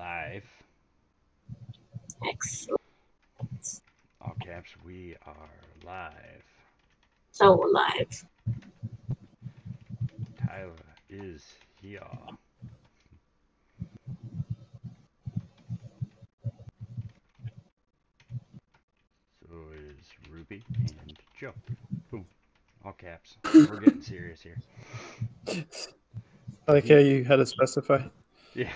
live. Excellent. All caps, we are live. So live. Tyler is here. So is Ruby and Joe. Boom. All caps. We're getting serious here. I like how you had to specify. Yeah.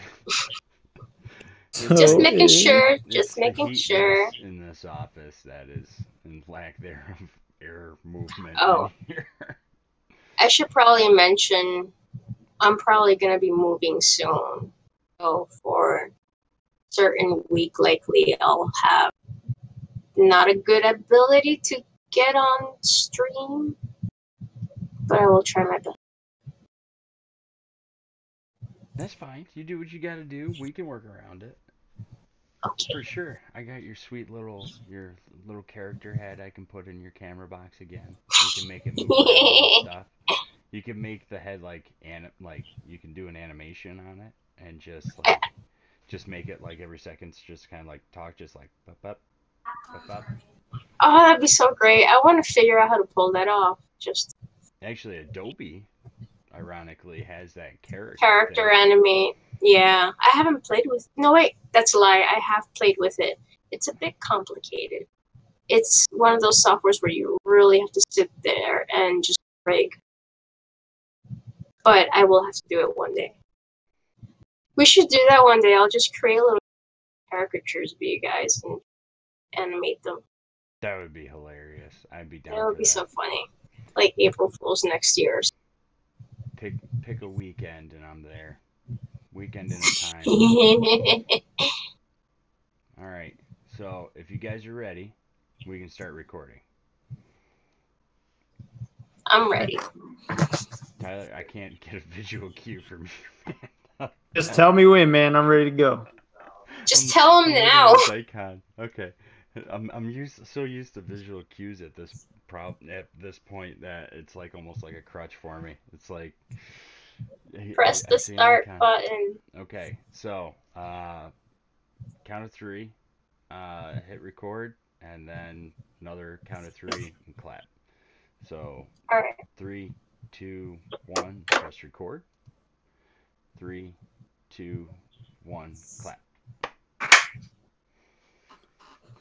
Just making sure. It's Just the making heat sure. in this office that is in lack thereof air movement Oh. in here. I should probably mention I'm probably going to be moving soon. So for a certain week, likely I'll have not a good ability to get on stream, but I will try my best. That's fine. You do what you gotta do. We can work around it. Okay. For sure. I got your sweet little character head I can put in your camera box again. You can make it move around and stuff. You can make the head like you can do an animation on it and just make it like every second's just kind of like talk just like up. Oh, that'd be so great. I want to figure out how to pull that off. Just Actually, Adobe ironically has that character thing. animate. Yeah, I haven't played with. No, wait, that's a lie. I have played with it. It's a bit complicated. It's one of those softwares where you really have to sit there and just rig. But I will have to do it one day. We should do that one day. I'll just create little caricatures of you guys and animate them. That would be hilarious. I'd be down That for would be that. so funny. Like April Fool's next year. Pick a weekend and I'm there. Weekend in a time. All right. So if you guys are ready, we can start recording. I'm ready. Tyler, I can't get a visual cue from you, man. Just tell me when, man. I'm ready to go. Just tell him now. Icon. Okay. I'm so used to visual cues at this point that it's like almost like a crutch for me. It's like Press the start button. Okay, so count of 3, hit record, and then another count of 3 and clap. So all right. 3, 2, 1, press record. 3, 2, 1, clap.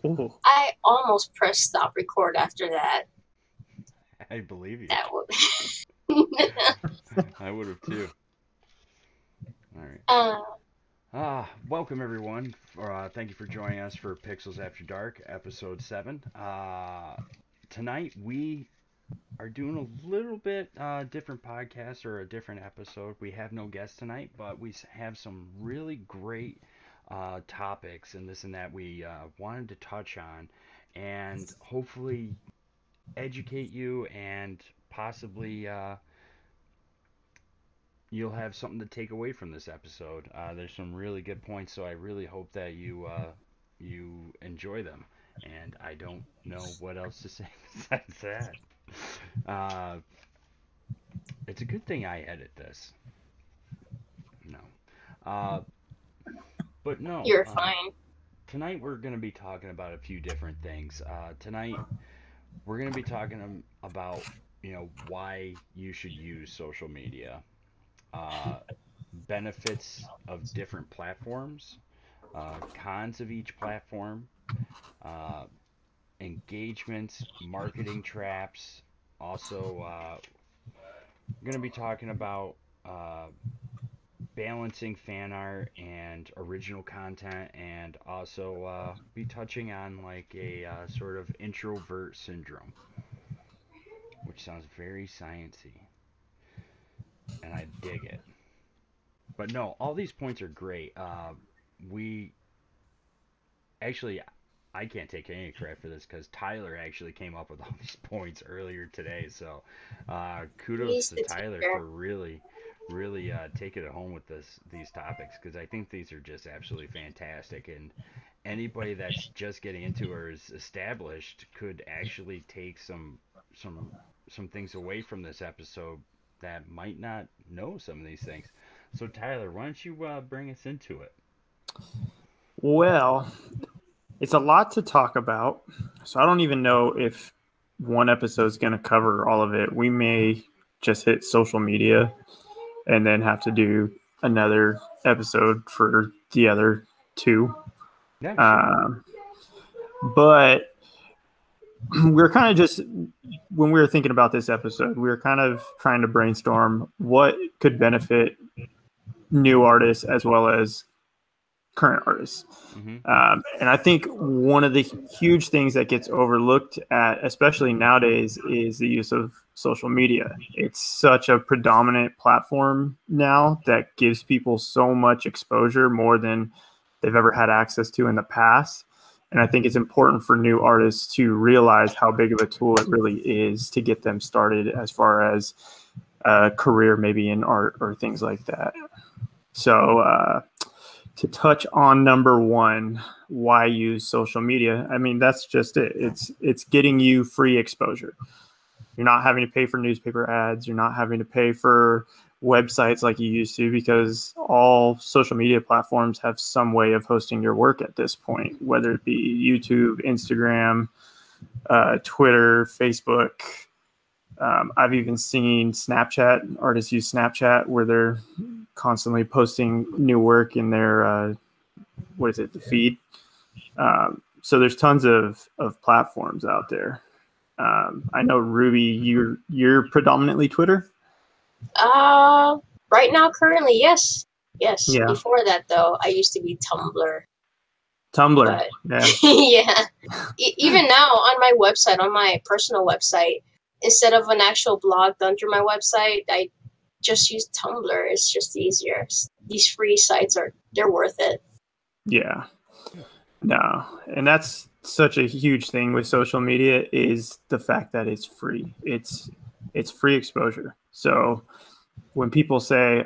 Ooh. I almost pressed stop record after that. I believe you. That would. I would have too. All right. Welcome everyone. Thank you for joining us for Pixels After Dark, episode 7. Tonight we are doing a little bit different podcast or a different episode. We have no guest tonight, but we have some really great topics and this and that we wanted to touch on, and hopefully educate you and possibly you'll have something to take away from this episode. There's some really good points, so I really hope that you enjoy them. And I don't know what else to say besides that. It's a good thing I edit this. No. But no. You're fine. Tonight we're going to be talking about a few different things. Tonight we're going to be talking about, why you should use social media. Benefits of different platforms, cons of each platform, uh, engagements, marketing traps. Also, I'm going to be talking about balancing fan art and original content, and also be touching on like a sort of introvert syndrome, which sounds very sciencey, and I dig it. But no, all these points are great. We actually, I can't take any credit for this because Tyler actually came up with all these points earlier today. So kudos to Tyler for really taking it home with these topics, because I think these are just absolutely fantastic, and anybody that's just getting into or is established could actually take some things away from this episode that might not know some of these things. So Tyler, why don't you bring us into it? Well, it's a lot to talk about. So I don't even know if one episode is going to cover all of it. We may just hit social media and then have to do another episode for the other two. Yeah, sure. But we're kind of just, when we were thinking about this episode, we were kind of trying to brainstorm what could benefit new artists as well as current artists. And I think one of the huge things that gets overlooked at, especially nowadays, is the use of social media. It's such a predominant platform now that gives people so much exposure, more than they've ever had access to in the past. And I think it's important for new artists to realize how big of a tool it really is to get them started as far as a career, maybe in art or things like that. So to touch on number one, why use social media? I mean, that's just it. It's getting you free exposure. You're not having to pay for newspaper ads. You're not having to pay for websites like you used to, because all social media platforms have some way of hosting your work at this point, whether it be YouTube, Instagram, Twitter, Facebook. I've even seen Snapchat. Artists use Snapchat where they're constantly posting new work in their the feed. So there's tons of platforms out there. I know, Ruby, you're predominantly Twitter. Right now, currently, yes. Yeah. Before that, though, I used to be Tumblr. Tumblr. But, yeah. Even now, on my website, on my personal website, instead of an actual blog done through my website, I just use Tumblr. It's just easier. These free sites they're worth it. Yeah. No, and that's such a huge thing with social media, is the fact that it's free. It's free exposure. So when people say,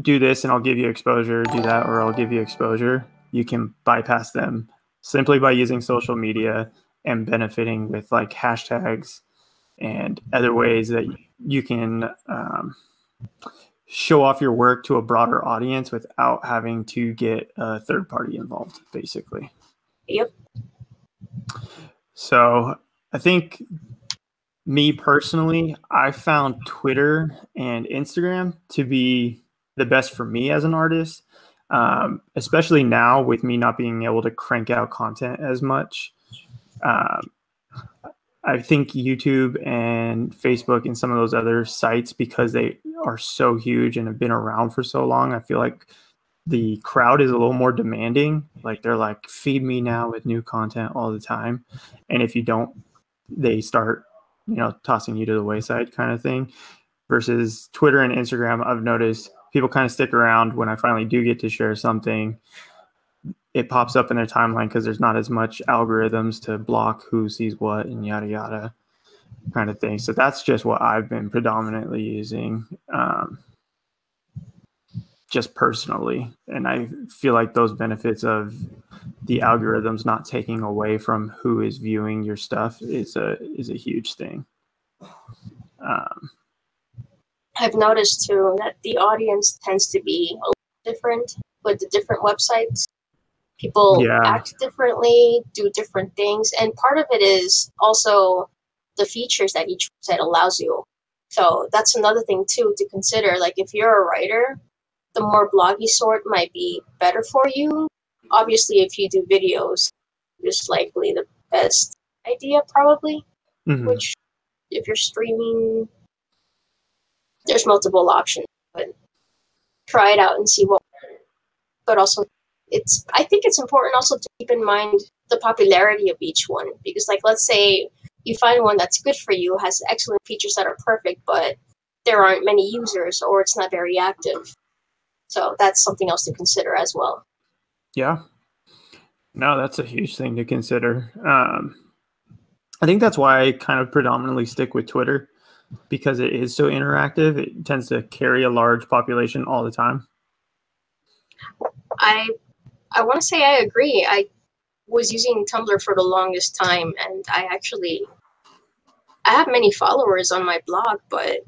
do this and I'll give you exposure, do that or I'll give you exposure, you can bypass them simply by using social media and benefiting with like hashtags and other ways that you can show off your work to a broader audience without having to get a third party involved, basically. Yep. So I think, me personally, I found Twitter and Instagram to be the best for me as an artist, especially now with me not being able to crank out content as much. I think YouTube and Facebook and some of those other sites, because they are so huge and have been around for so long, I feel like the crowd is a little more demanding. Like, they're like, feed me now with new content all the time. And if you don't, they start, tossing you to the wayside, kind of thing. Versus Twitter and Instagram, I've noticed people kind of stick around. When I finally do get to share something, it pops up in their timeline because there's not as much algorithms to block who sees what and yada yada, kind of thing. So that's just what I've been predominantly using, just personally. And I feel like those benefits of the algorithms not taking away from who is viewing your stuff is a huge thing. I've noticed too that the audience tends to be a little different with the different websites. People act differently, do different things, and part of it is also the features that each website allows you. So that's another thing too to consider. Like, if you're a writer, the more bloggy sort might be better for you. Obviously, if you do videos, it's likely the best idea, probably. Mm-hmm. Which, if you're streaming, there's multiple options, but try it out and see what. But also, I think it's important also to keep in mind the popularity of each one, because, like, let's say you find one that's good for you, has excellent features that are perfect, but there aren't many users or it's not very active. So that's something else to consider as well. Yeah. No, that's a huge thing to consider. I think that's why I kind of predominantly stick with Twitter, because it is so interactive. It tends to carry a large population all the time. I want to say I agree. I was using Tumblr for the longest time, and I have many followers on my blog, but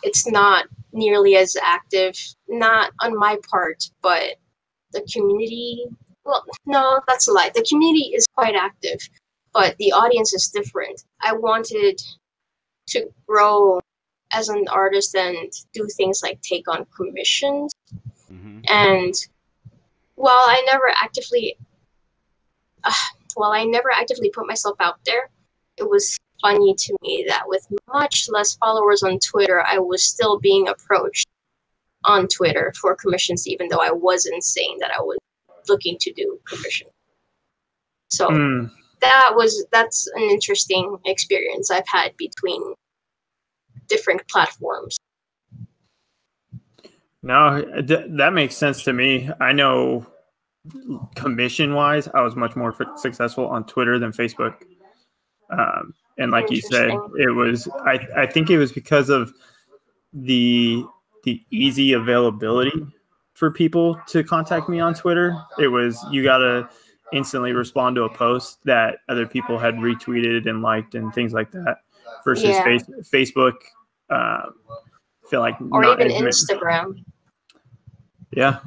it's not nearly as active. Not on my part, but the community. Well, no, that's a lie. The community is quite active, but the audience is different. I wanted to grow as an artist and do things like take on commissions. Hmm. And while I never actively, I never actively put myself out there, it was funny to me that with much less followers on Twitter, I was still being approached on Twitter for commissions, even though I wasn't saying that I was looking to do commissions. So that's an interesting experience I've had between different platforms. No, that makes sense to me. I know commission wise, I was much more successful on Twitter than Facebook. And like you said, it was, I think it was because of the easy availability for people to contact me on Twitter. It was, you got to instantly respond to a post that other people had retweeted and liked and things like that versus Facebook. Feel like or even Instagram. Yeah,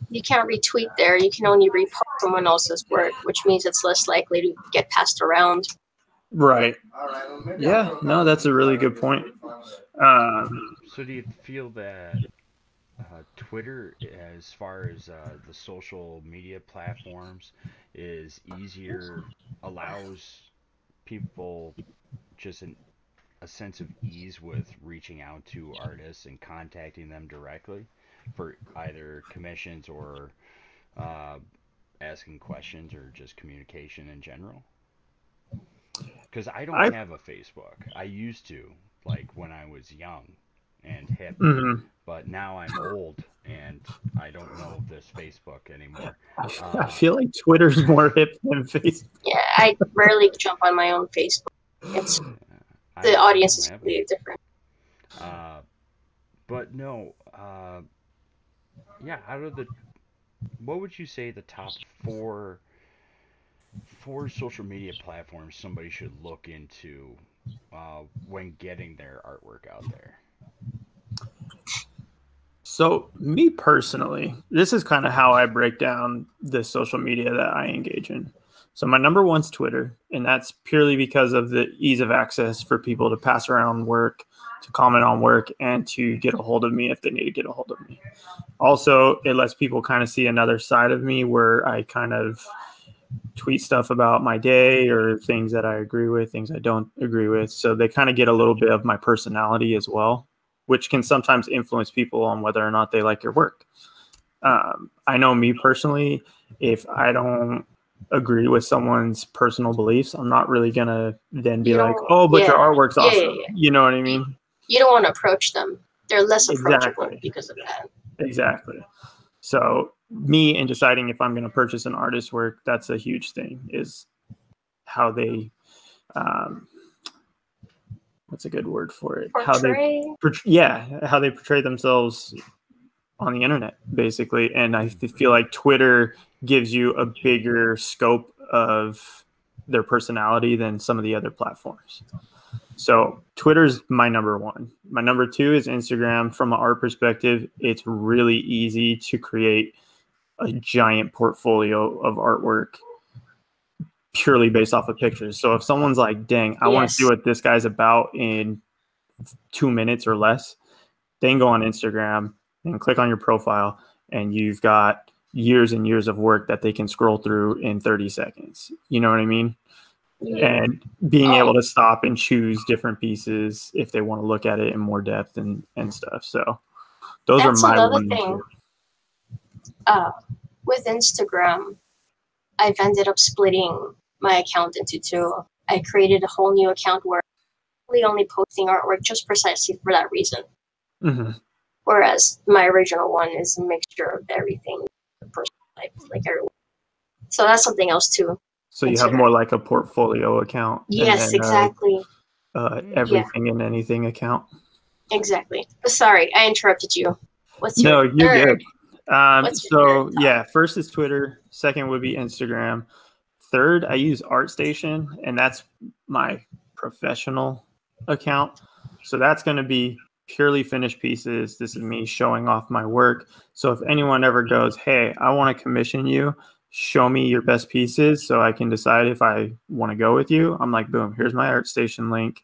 you can't retweet there. You can only repost someone else's work, which means it's less likely to get passed around. Right. Yeah, no, that's a really good point. So do you feel that Twitter, as far as the social media platforms, is easier, allows people just a sense of ease with reaching out to artists and contacting them directly for either commissions or asking questions or just communication in general? Because I don't have a Facebook. I used to, like when I was young and hip, but now I'm old and I don't know this Facebook anymore. I feel like Twitter's more hip than Facebook. Yeah, I rarely jump on my own Facebook. It's the audience is completely different. But no, yeah. What would you say the top four social media platforms somebody should look into when getting their artwork out there? So me personally, this is kind of how I break down the social media that I engage in. So my number one's Twitter, and that's purely because of the ease of access for people to pass around work, to comment on work, and to get a hold of me if they need to get a hold of me. Also, it lets people kind of see another side of me where I kind of tweet stuff about my day or things that I agree with, things I don't agree with. So they kind of get a little bit of my personality as well, which can sometimes influence people on whether or not they like your work. I know me personally, if I don't agree with someone's personal beliefs, I'm not really going to then be like, oh, but your artwork's awesome. Yeah. You know what I mean? You don't want to approach them. They're less approachable because of that. Exactly. So me in deciding if I'm going to purchase an artist's work, that's a huge thing, is how they, what's a good word for it? Portray? How they portray themselves on the internet, basically. And I feel like Twitter gives you a bigger scope of their personality than some of the other platforms. So Twitter's my number one. My number two is Instagram. From an art perspective, it's really easy to create a giant portfolio of artwork purely based off of pictures. So if someone's like, dang, I want to see what this guy's about in 2 minutes or less, then go on Instagram and click on your profile, and you've got years and years of work that they can scroll through in 30 seconds. You know what I mean? Yeah. And being able to stop and choose different pieces if they want to look at it in more depth and stuff. So those are my another thing. With Instagram, I've ended up splitting my account into two. I created a whole new account where I'm only posting artwork just precisely for that reason. Mm-hmm. Whereas my original one is a mixture of everything, like everyone. So that's something else too. So you have more like a portfolio account. Yes, exactly. Everything and anything account. Exactly. Sorry, I interrupted you. What's your No, you're good. First is Twitter. Second would be Instagram. Third, I use ArtStation, and that's my professional account. So that's going to be purely finished pieces. This is me showing off my work. So if anyone ever goes, hey, I want to commission you, show me your best pieces so I can decide if I want to go with you. I'm like, boom, here's my ArtStation link.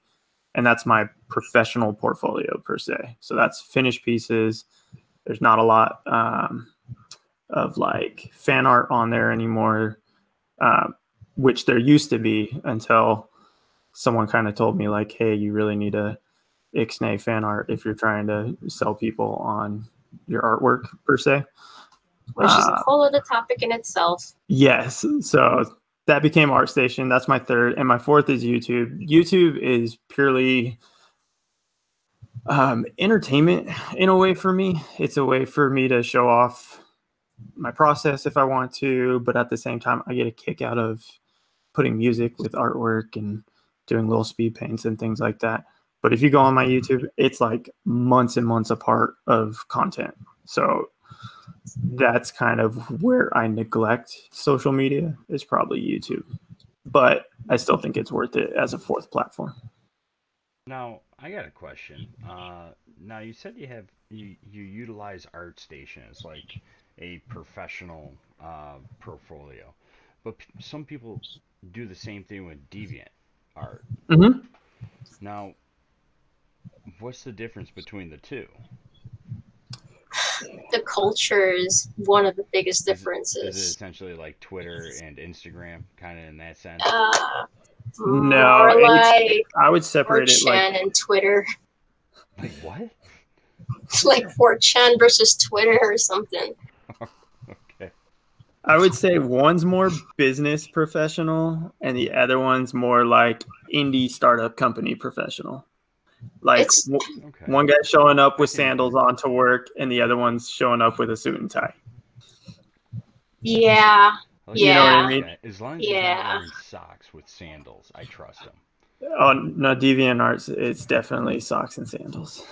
And that's my professional portfolio per se. So that's finished pieces. There's not a lot of like fan art on there anymore, which there used to be until someone kind of told me like, hey, you really need a Ixnay fan art if you're trying to sell people on your artwork per se. Which is a whole other topic in itself. Yes. So that became ArtStation. That's my third. And my fourth is YouTube. YouTube is purely entertainment in a way for me. It's a way for me to show off my process if I want to, but at the same time, I get a kick out of putting music with artwork and doing little speed paints and things like that. But if you go on my YouTube, it's like months and months apart of content. So that's kind of where I neglect social media, is probably YouTube. But I still think it's worth it as a fourth platform. Now, I got a question. Now, you said you utilize ArtStation as like a professional portfolio, but some people do the same thing with DeviantArt. Mm-hmm. Now, what's the difference between the two? The culture is one of the biggest differences. Is it essentially like Twitter and Instagram, kind of in that sense? No, like I would separate it 4chan like and Twitter. Like what? Like 4chan versus Twitter or something. Okay. I would say one's more business professional and the other one's more like indie startup company professional. Like Okay. one guy's showing up with sandals on to work and the other one's showing up with a suit and tie. Yeah. You know what I mean? As long as he's not wearing socks with sandals, I trust him. Oh, no, DeviantArt, it's definitely socks and sandals.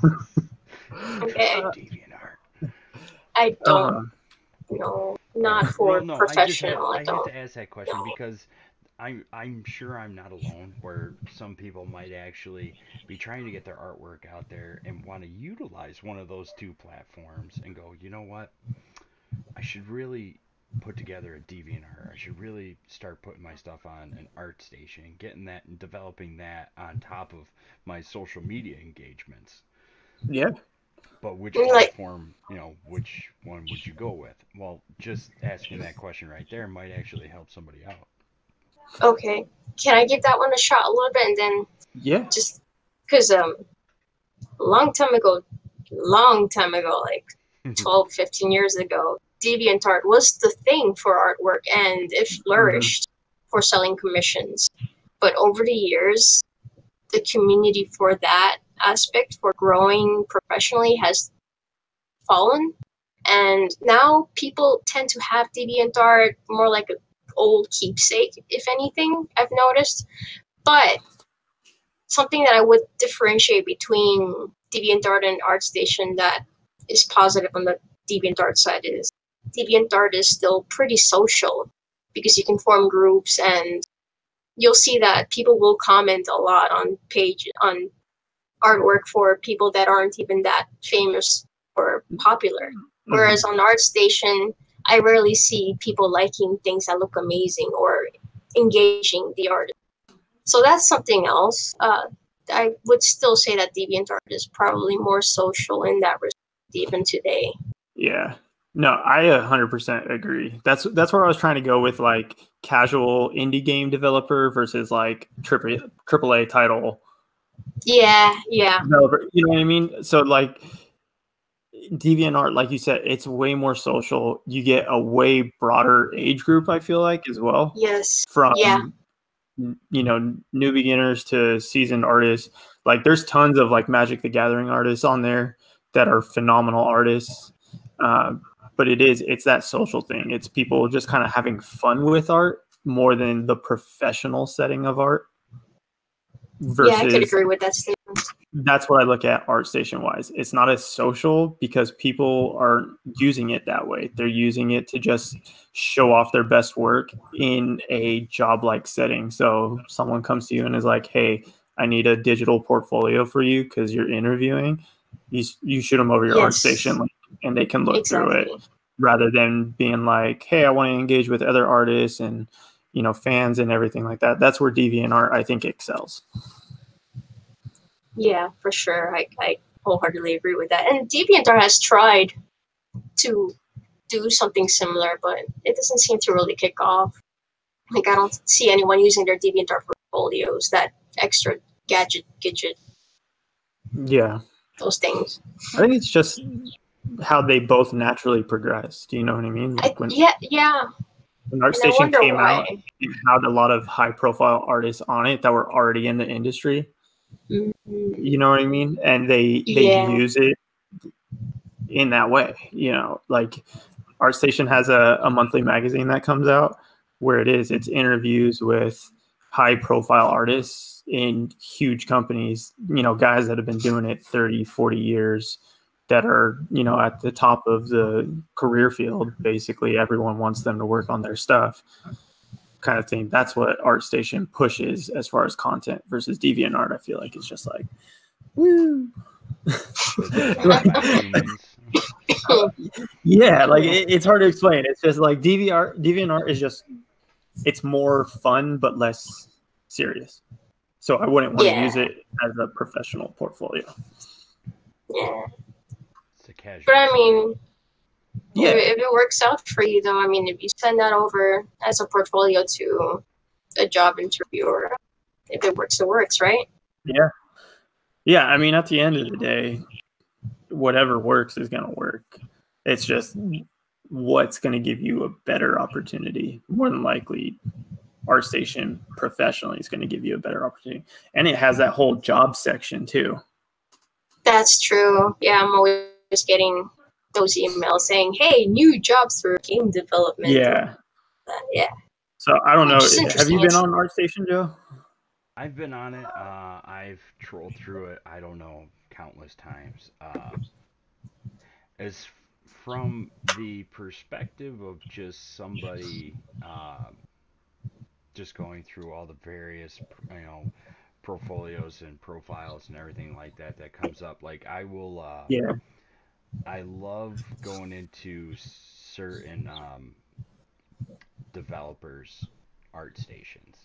Okay. DeviantArt. I don't know. Not for No, professional. I had to ask that question because I'm sure I'm not alone where some people might actually be trying to get their artwork out there and want to utilize one of those two platforms and go, you know what? I should really put together a DeviantArt. I should really start putting my stuff on an ArtStation, getting that and developing that on top of my social media engagements. Yeah. But which platform, which one would you go with? Well, just asking that question right there might actually help somebody out. Okay. Can I give that one a shot a little bit and then just because long time ago, like 12, 15 years ago, DeviantArt was the thing for artwork and it flourished for selling commissions. But over the years, the community for that aspect, for growing professionally, has fallen. And now people tend to have DeviantArt more like an old keepsake, if anything, I've noticed. But something that I would differentiate between DeviantArt and ArtStation that is positive on the DeviantArt side is DeviantArt is still pretty social because you can form groups and you'll see that people will comment a lot on artwork for people that aren't even that famous or popular. Whereas on ArtStation, I rarely see people liking things that look amazing or engaging the artist. So that's something else. I would still say that DeviantArt is probably more social in that respect even today. Yeah. No, I 100% agree. That's where I was trying to go with like casual indie game developer versus like AAA title. Yeah. Developer, you know what I mean? So like DeviantArt, like you said, it's way more social. You get a way broader age group, I feel like, as well. Yes. From new beginners to seasoned artists. Like there's tons of like Magic the Gathering artists on there that are phenomenal artists. But it's that social thing. It's people just kind of having fun with art more than the professional setting of art. Versus, I could agree with that statement. That's what I look at ArtStation wise. It's not as social because people aren't using it that way. They're using it to just show off their best work in a job-like setting. So someone comes to you and is like, hey, I need a digital portfolio for you because you're interviewing, you shoot them over your ArtStation Yes, link and they can look through it exactly. rather than being like, hey, I want to engage with other artists and, fans and everything like that. That's where DeviantArt, I think, excels. Yeah, for sure. I wholeheartedly agree with that. And DeviantArt has tried to do something similar, but it doesn't seem to really kick off. Like, I don't see anyone using their DeviantArt portfolios, that extra gadget, Yeah. those things. I think it's just how they both naturally progress. Do you know what I mean? Like when Yeah. when And I ArtStation wonder came out, why. it had a lot of high profile artists on it that were already in the industry. You know what I mean? And they Yeah. use it in that way. Like ArtStation has a monthly magazine that comes out where it's interviews with high profile artists in huge companies, guys that have been doing it 30, 40 years that are, at the top of the career field. Basically, everyone wants them to work on their stuff kind of thing. That's what ArtStation pushes as far as content versus DeviantArt. I feel like it's just like, woo. Humans. Yeah, like it's hard to explain. It's just like DeviantArt is just, it's more fun but less serious. So I wouldn't want to use Yeah. it as a professional portfolio. Yeah. It's a casual. But I mean, Yeah, if it works out for you, though, I mean, if you send that over as a portfolio to a job interviewer, if it works, it works, right? yeah. I mean, at the end of the day, whatever works is going to work. It's just what's going to give you a better opportunity. More than likely, ArtStation professionally is going to give you a better opportunity, and it has that whole job section too. That's true. Yeah, I'm always getting those emails saying, "Hey, new jobs for game development." Yeah. Yeah. So I don't know. Which is Have you interesting. been on ArtStation, Joe? I've been on it. I've trolled through it. I don't know, countless times. As from the perspective of just somebody just going through all the various, portfolios and profiles and everything like that that comes up. Like I will, Yeah. I love going into certain developers' art stations.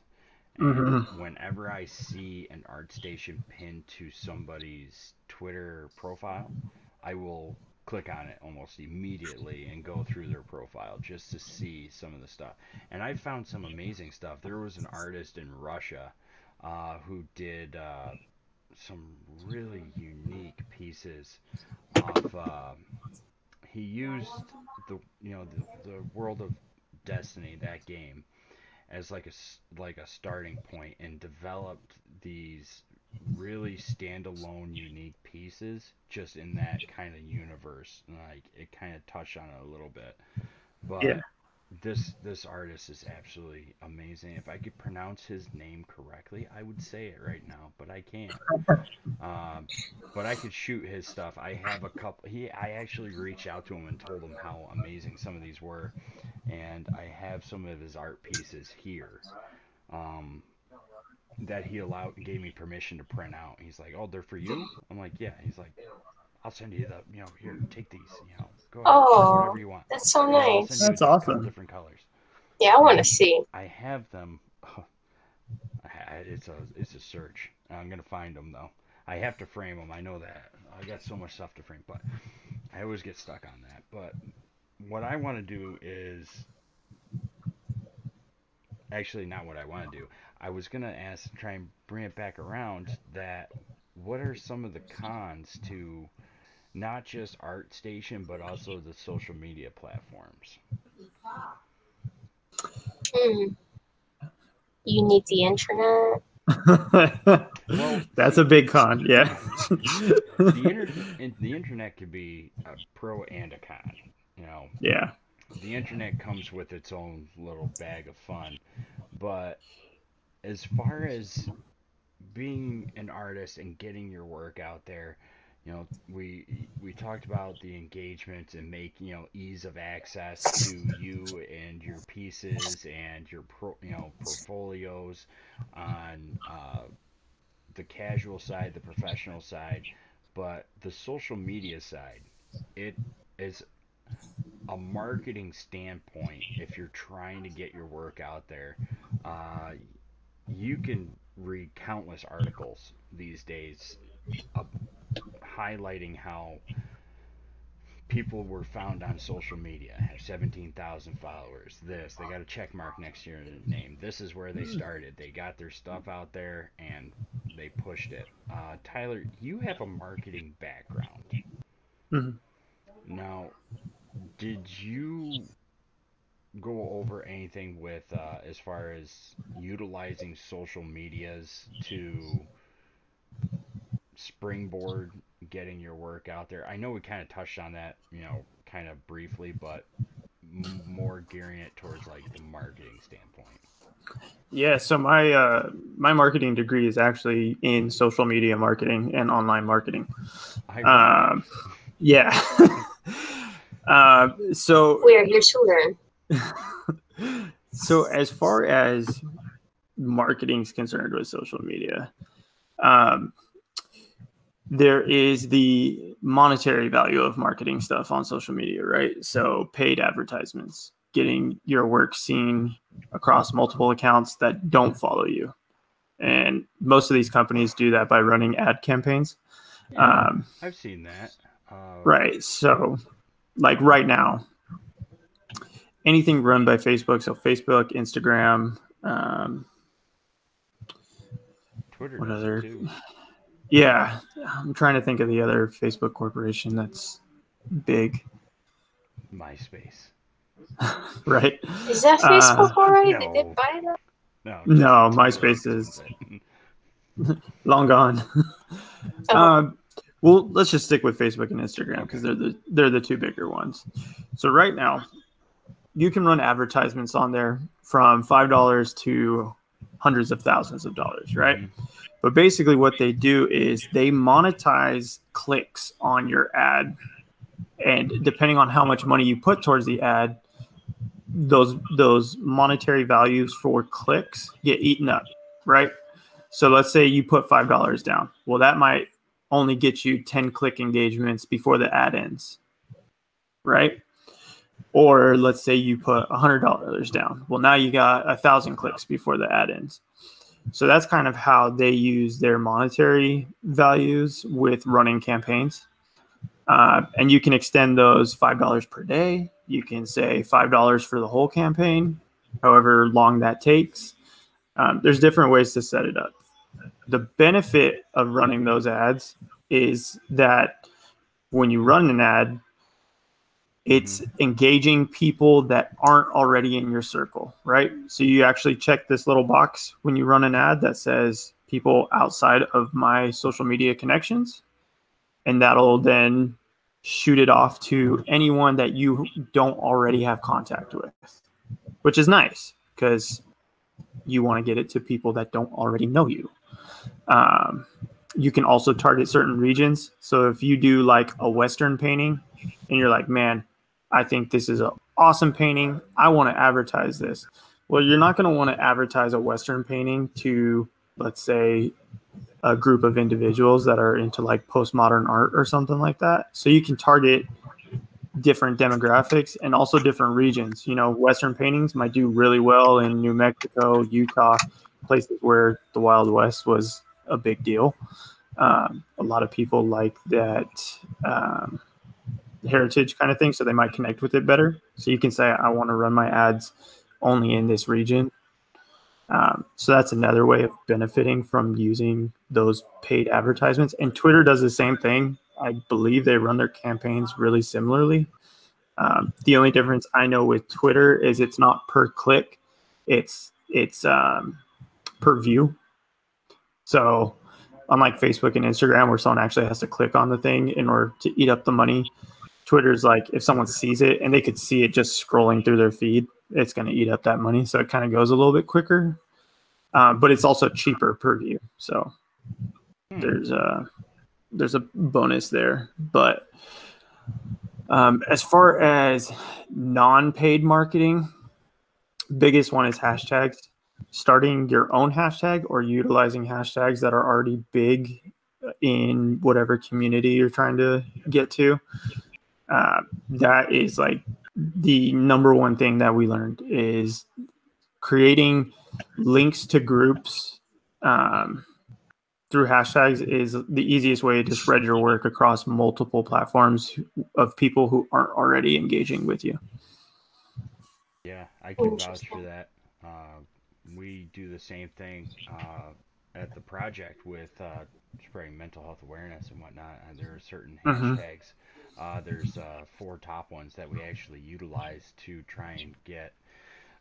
And Mm-hmm. whenever I see an art station pinned to somebody's Twitter profile, I will click on it almost immediately and go through their profile just to see some of the stuff. And I found some amazing stuff. There was an artist in Russia who did some really unique pieces off. He used the World of Destiny, that game, as like a starting point and developed these really standalone unique pieces just in that kind of universe. Like it kind of touched on it a little bit, Yeah. but this artist is absolutely amazing. If I could pronounce his name correctly, I would say it right now, but I can't. Um, but I could shoot his stuff. I have a couple. I actually reached out to him and told him how amazing some of these were, and I have some of his art pieces here um, that he gave me permission to print out. He's like, "Oh, they're for you." I'm like, "Yeah." He's like, "I'll send you here, take these. Go ahead, shoot whatever Oh, you want. that's so I'll send you nice. That's a couple awesome. different colors." Yeah, I want to And see. I have them. It's a search. I'm gonna find them though. I have to frame them. I know that. I got so much stuff to frame, but I always get stuck on that. But what I want to do is actually not what I want to do. I was gonna try and bring it back around that. What are some of the cons to not just ArtStation but also the social media platforms? Hmm. You need the internet. Well, That's a big con. Yeah. the internet could be a pro and a con. You know, Yeah. the internet comes with its own little bag of fun, but as far as being an artist and getting your work out there, we talked about the engagement and ease of access to you and your pieces and your portfolios on the casual side, the professional side, but the social media side, it is a marketing standpoint. If you're trying to get your work out there, uh, you can read countless articles these days uh, highlighting how people were found on social media, have 17,000 followers. This, they got a check mark next to their name. This is where they started. They got their stuff out there and they pushed it. Tyler, you have a marketing background. Mhm. Now, did you go over anything with as far as utilizing social medias to springboard getting your work out there? I know we kind of touched on that, kind of briefly, but more gearing it towards like the marketing standpoint. Yeah, so my marketing degree is actually in social media marketing and online marketing. Yeah. So We are here to learn. So as far as marketing is concerned with social media, um, there is the monetary value of marketing stuff on social media, right? So paid advertisements, getting your work seen across multiple accounts that don't follow you. And most of these companies do that by running ad campaigns. Yeah, I've seen that. Right. So like right now, anything run by Facebook, so Facebook, Instagram, Twitter what does other? it too. Yeah, I'm trying to think of the other Facebook corporation that's big. MySpace. Right. Is that Facebook already? No. Did they buy that? No, MySpace is long gone. Well, let's just stick with Facebook and Instagram because they're the two bigger ones. So right now, you can run advertisements on there from $5 to hundreds of thousands of dollars, right? Mm-hmm. But basically what they do is they monetize clicks on your ad. And depending on how much money you put towards the ad, those monetary values for clicks get eaten up, right? So let's say you put $5 down. Well, that might only get you 10 click engagements before the ad ends, right? Or let's say you put $100 down. Well, now you got 1,000 clicks before the ad ends. So that's kind of how they use their monetary values with running campaigns. And you can extend those $5 per day. You can say $5 for the whole campaign, however long that takes. There's different ways to set it up. The benefit of running those ads is that when you run an ad, it's engaging people that aren't already in your circle, right? So you actually check this little box when you run an ad that says people outside of my social media connections, and that'll then shoot it off to anyone that you don't already have contact with, which is nice because you want to get it to people that don't already know you. You can also target certain regions. So if you do like a Western painting and you're like, man, I think this is an awesome painting, I want to advertise this. Well, you're not going to want to advertise a Western painting to, let's say, a group of individuals that are into like postmodern art or something like that. So you can target different demographics and also different regions. You know, Western paintings might do really well in New Mexico, Utah, places where the Wild West was a big deal. A lot of people like that heritage kind of thing, so they might connect with it better. So you can say, I want to run my ads only in this region. So that's another way of benefiting from using those paid advertisements. And Twitter does the same thing. I believe they run their campaigns really similarly. The only difference I know with Twitter is it's not per click, it's per view. So unlike Facebook and Instagram, where someone actually has to click on the thing in order to eat up the money, Twitter's like if someone sees it and they could see it just scrolling through their feed, it's going to eat up that money. So it kind of goes a little bit quicker, but it's also cheaper per view. So there's a bonus there. But as far as non-paid marketing, biggest one is hashtags. starting your own hashtag or utilizing hashtags that are already big in whatever community you're trying to get to. That is like the number one thing that we learned is creating links to groups through hashtags is the easiest way to spread your work across multiple platforms of people who aren't already engaging with you. Yeah, I can vouch for that. We do the same thing at the project with spreading mental health awareness and whatnot. And there are certain hashtags. There's 4 top ones that we actually utilize to try and get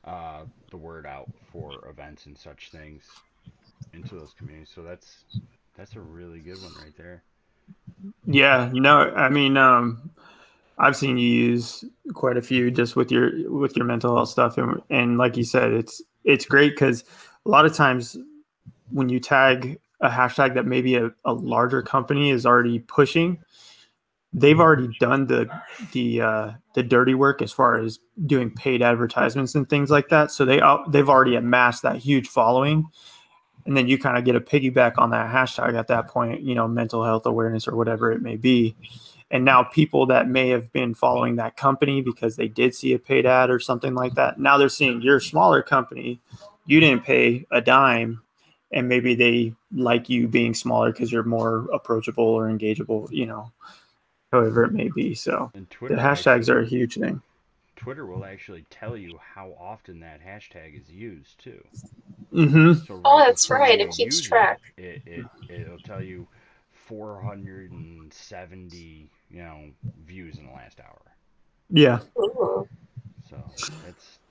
the word out for events and such things into those communities. So that's a really good one right there. Yeah, I mean, I've seen you use quite a few just with your mental health stuff, and like you said, it's great because a lot of times when you tag a hashtag that maybe a larger company is already pushing, they've already done the dirty work as far as doing paid advertisements and things like that. So they've already amassed that huge following, and then you kind of get a piggyback on that hashtag at that point, mental health awareness or whatever it may be. And now people that may have been following that company because they did see a paid ad or something like that, now they're seeing your smaller company. You didn't pay a dime, and maybe they like you being smaller because you're more approachable or engageable, however it may be. So the hashtags are a huge thing. Twitter will actually tell you how often that hashtag is used too. Mm-hmm. So that's right. It keeps track. It'll tell you 470, views in the last hour. Yeah. Ooh. So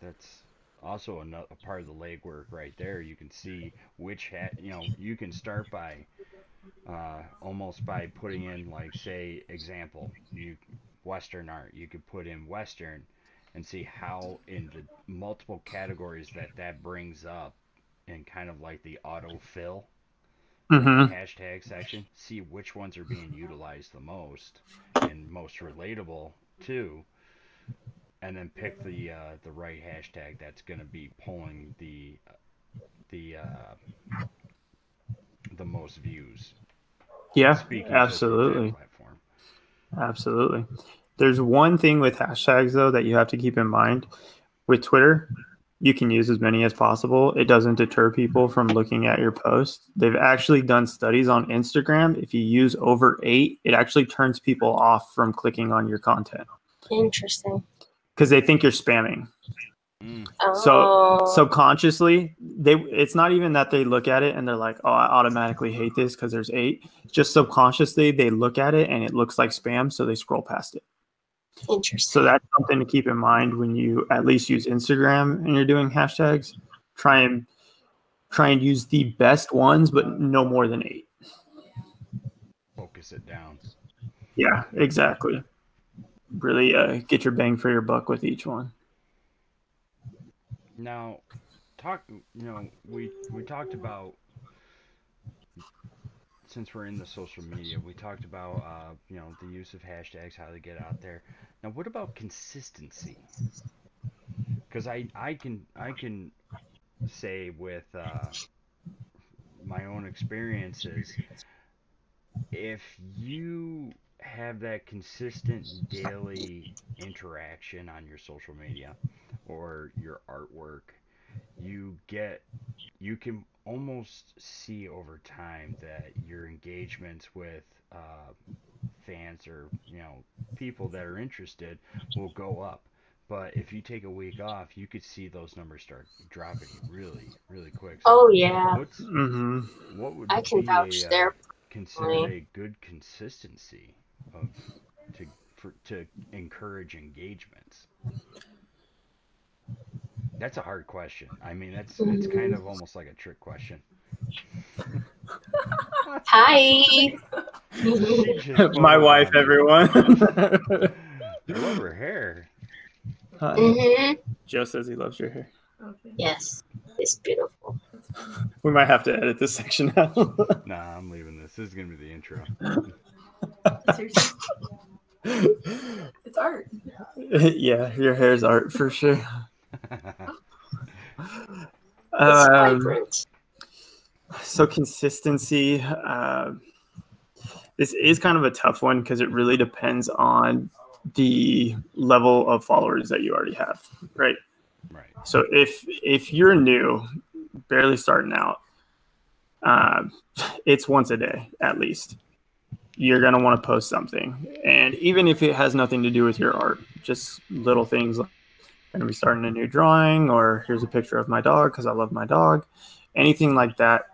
that's also a part of the legwork right there. You can see which you can start by almost by putting in, like, say, example, Western art. You could put in Western and see how in the multiple categories that brings up, and kind of like the autofill hashtag section, see which ones are being utilized the most and most relatable too, and then pick the right hashtag that's going to be pulling the most views. Yeah, absolutely. Absolutely. There's one thing with hashtags though that you have to keep in mind. With Twitter, you can use as many as possible. It doesn't deter people from looking at your post. They've actually done studies on Instagram. If you use over 8, it actually turns people off from clicking on your content. Interesting. Because they think you're spamming. Oh. So subconsciously, it's not even that they look at it and they're like, oh, I automatically hate this because there's 8. Just subconsciously, they look at it and it looks like spam, so they scroll past it. Interesting. So that's something to keep in mind when you at least use Instagram and you're doing hashtags. Try and use the best ones, but no more than 8. Focus it down. Yeah, exactly. Really get your bang for your buck with each one. Now, we talked about, since we're in the social media, we talked about the use of hashtags, how they get out there. Now, what about consistency? Because I can say with my own experiences, if you have that consistent daily interaction on your social media or your artwork, you can almost see over time that your engagements with fans or people that are interested will go up. But if you take a week off, you could see those numbers start dropping really, really quick. So oh yeah. What would I can vouch there. Considered a good consistency to encourage engagements? That's a hard question. I mean, it's kind of almost like a trick question. Hi. My wife, everyone. I love her hair. Joe says he loves your hair. Okay. Yes, it's beautiful. We might have to edit this section out. Nah, I'm leaving this. This is gonna be the intro. Seriously? It's art. Yeah, your hair's art for sure. It's vibrant. So consistency. This is kind of a tough one because it really depends on the level of followers that you already have, right? Right. So if you're new, barely starting out, it's once a day at least. You're going to want to post something. And even if it has nothing to do with your art, just little things like I'm going to be starting a new drawing, or here's a picture of my dog because I love my dog. Anything like that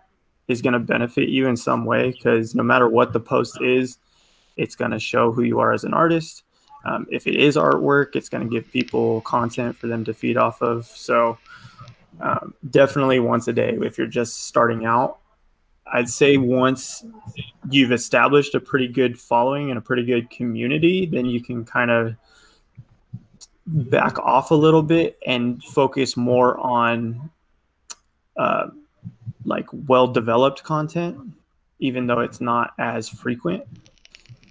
is going to benefit you in some way, because no matter what the post is, it's going to show who you are as an artist. If it is artwork, it's going to give people content for them to feed off of. So definitely once a day if you're just starting out. I'd say once you've established a pretty good following and a pretty good community, then you can kind of back off a little bit and focus more on like well-developed content, even though it's not as frequent,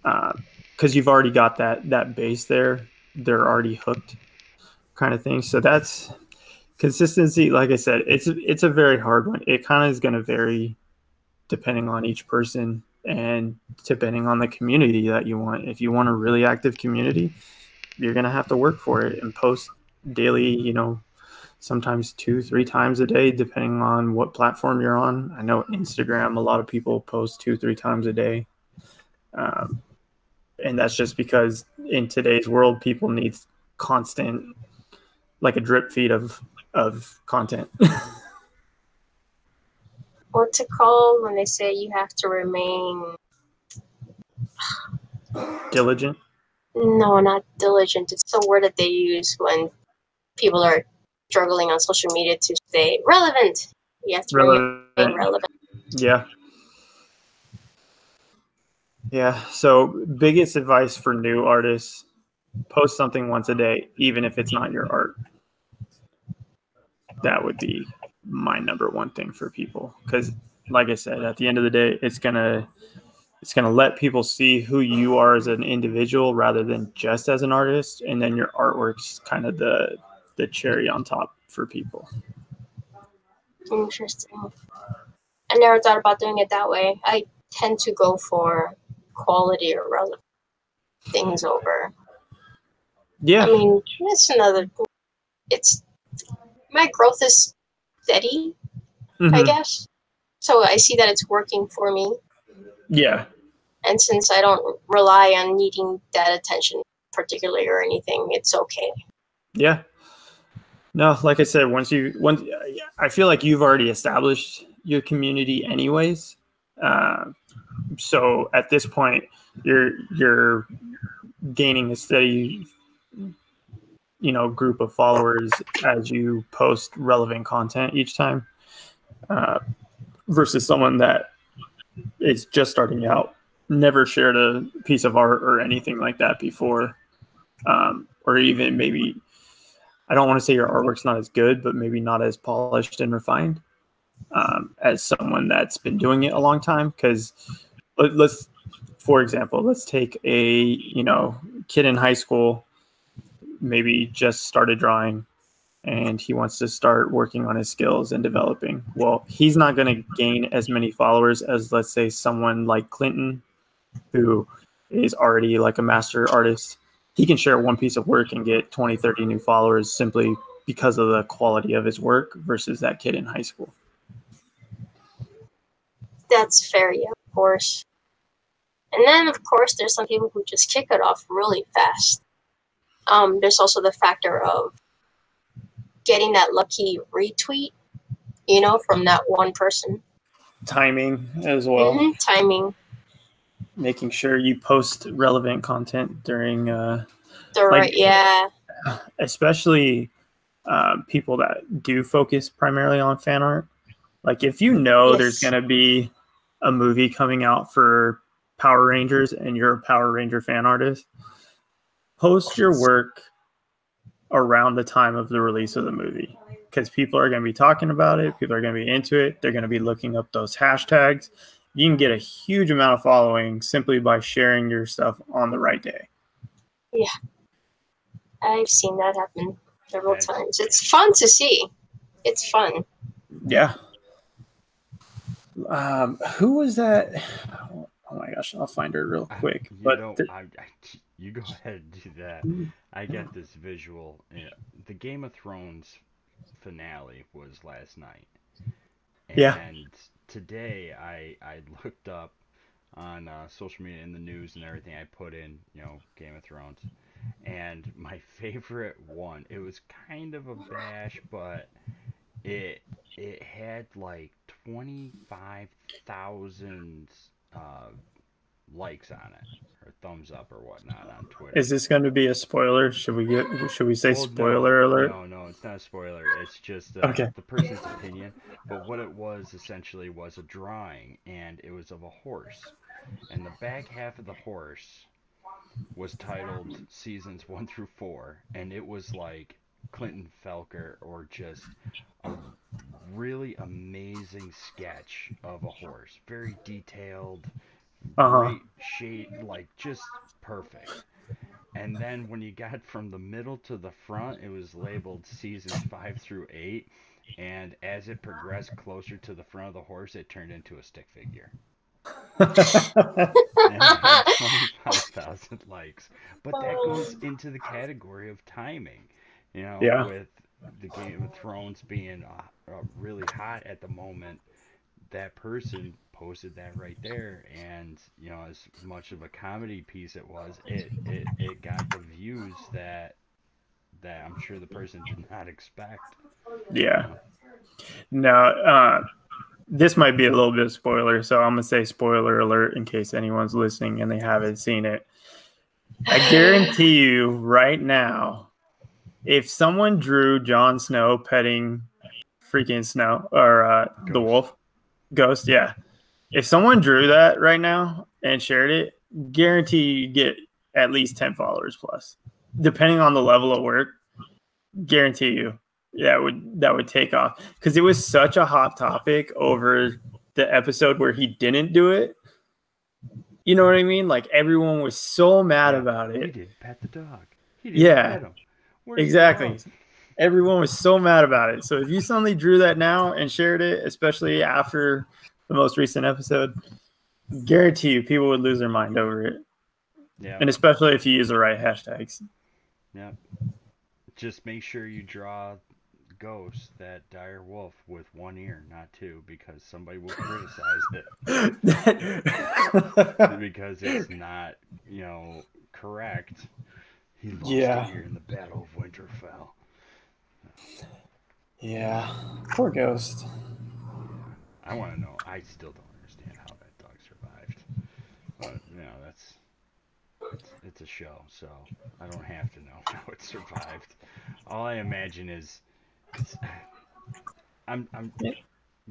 because you've already got that base there. They're already hooked kind of thing. So that's consistency. Like I said, it's a very hard one. It kind of is going to vary depending on each person and depending on the community that you want. If you want a really active community, you're going to have to work for it and post daily, sometimes 2-3 times a day, depending on what platform you're on. I know Instagram, a lot of people post 2-3 times a day. And that's just because in today's world, people need constant, like a drip feed of content. What's it called when they say you have to remain Diligent? No, not diligent. It's the word that they use when people are struggling on social media to stay relevant. You have to remain relevant. Yeah. Yeah. So biggest advice for new artists, post something once a day, even if it's not your art. That would be my number one thing for people. Because like I said, at the end of the day, it's gonna let people see who you are as an individual rather than just as an artist. And then your artwork's kind of the cherry on top for people. Interesting. I never thought about doing it that way. I tend to go for quality or relevant things over. Yeah. I mean, my growth is steady, I guess. So I see that it's working for me. Yeah. And since I don't rely on needing that attention particularly or anything, it's okay. Yeah. No, like I said, once I feel like you've already established your community anyways. So at this point, you're gaining a steady, group of followers as you post relevant content each time, versus someone that is just starting out, never shared a piece of art or anything like that before, or even maybe, I don't want to say your artwork's not as good, but maybe not as polished and refined as someone that's been doing it a long time. Because for example, let's take a kid in high school, maybe just started drawing, and he wants to start working on his skills and developing. Well, he's not going to gain as many followers as, let's say, someone like Clinton, who is already like a master artist. He can share one piece of work and get 20, 30 new followers simply because of the quality of his work versus that kid in high school. That's fair, yeah, of course. And then, of course, there's some people who just kick it off really fast. There's also the factor of getting that lucky retweet, from that one person. Timing as well. Timing. Making sure you post relevant content during yeah. Especially people that do focus primarily on fan art. Like if there's going to be a movie coming out for Power Rangers and you're a Power Ranger fan artist, post your work around the time of the release of the movie, because people are going to be talking about it. People are going to be into it. They're going to be looking up those hashtags. You can get a huge amount of following simply by sharing your stuff on the right day. Yeah. I've seen that happen several times. It's fun to see. It's fun. Yeah. Who was that? Oh my gosh, I'll find her real quick. You go ahead and do that. I get this visual. The Game of Thrones finale was last night, Yeah. and today I looked up on social media and the news and everything. I put in, Game of Thrones, and my favorite one. It was kind of a bash, but it it had like 25,000 uh, likes on it, or thumbs up or whatnot on Twitter. Is this going to be a spoiler? Should we say Well, spoiler alert? no, it's not a spoiler. It's just Okay. the person's opinion. But what it was essentially was a drawing, and it was of a horse, and the back half of the horse was titled seasons 1 through 4, and it was like Clinton Felker or just a really amazing sketch of a horse, very detailed, great shade, like just perfect. And then when you got from the middle to the front, it was labeled seasons 5 through 8. And as it progressed closer to the front of the horse, it turned into a stick figure. And it had 25,000 likes. But that goes into the category of timing. Yeah. With the Game of Thrones being really hot at the moment, that person posted that right there, and as much of a comedy piece it was, it got the views that I'm sure the person did not expect. Yeah. No, this might be a little bit of spoiler, so I'm gonna say spoiler alert in case anyone's listening and they haven't seen it. I guarantee you right now, if someone drew Jon Snow petting freaking Snow or the wolf ghost, yeah. If someone drew that right now and shared it, guarantee you get at least 10 followers plus. Depending on the level of work, guarantee you that would take off, because it was such a hot topic over the episode where he didn't do it. You know what I mean? Like, everyone was so mad about it. He didn't pet the dog. He didn't pet him. Exactly. Everyone was so mad about it. So if you suddenly drew that now and shared it, especially after the most recent episode, guarantee you people would lose their mind over it. Yeah. And especially if you use the right hashtags. Yeah. Just make sure you draw Ghost, that dire wolf, with one ear, not two, because somebody will criticize it. Because it's not, correct. He lost an ear in the Battle of Winterfell. Yeah. Poor Ghost. I want to know. I still don't understand how that dog survived. But, it's a show, so I don't have to know how it survived. All I imagine is, I'm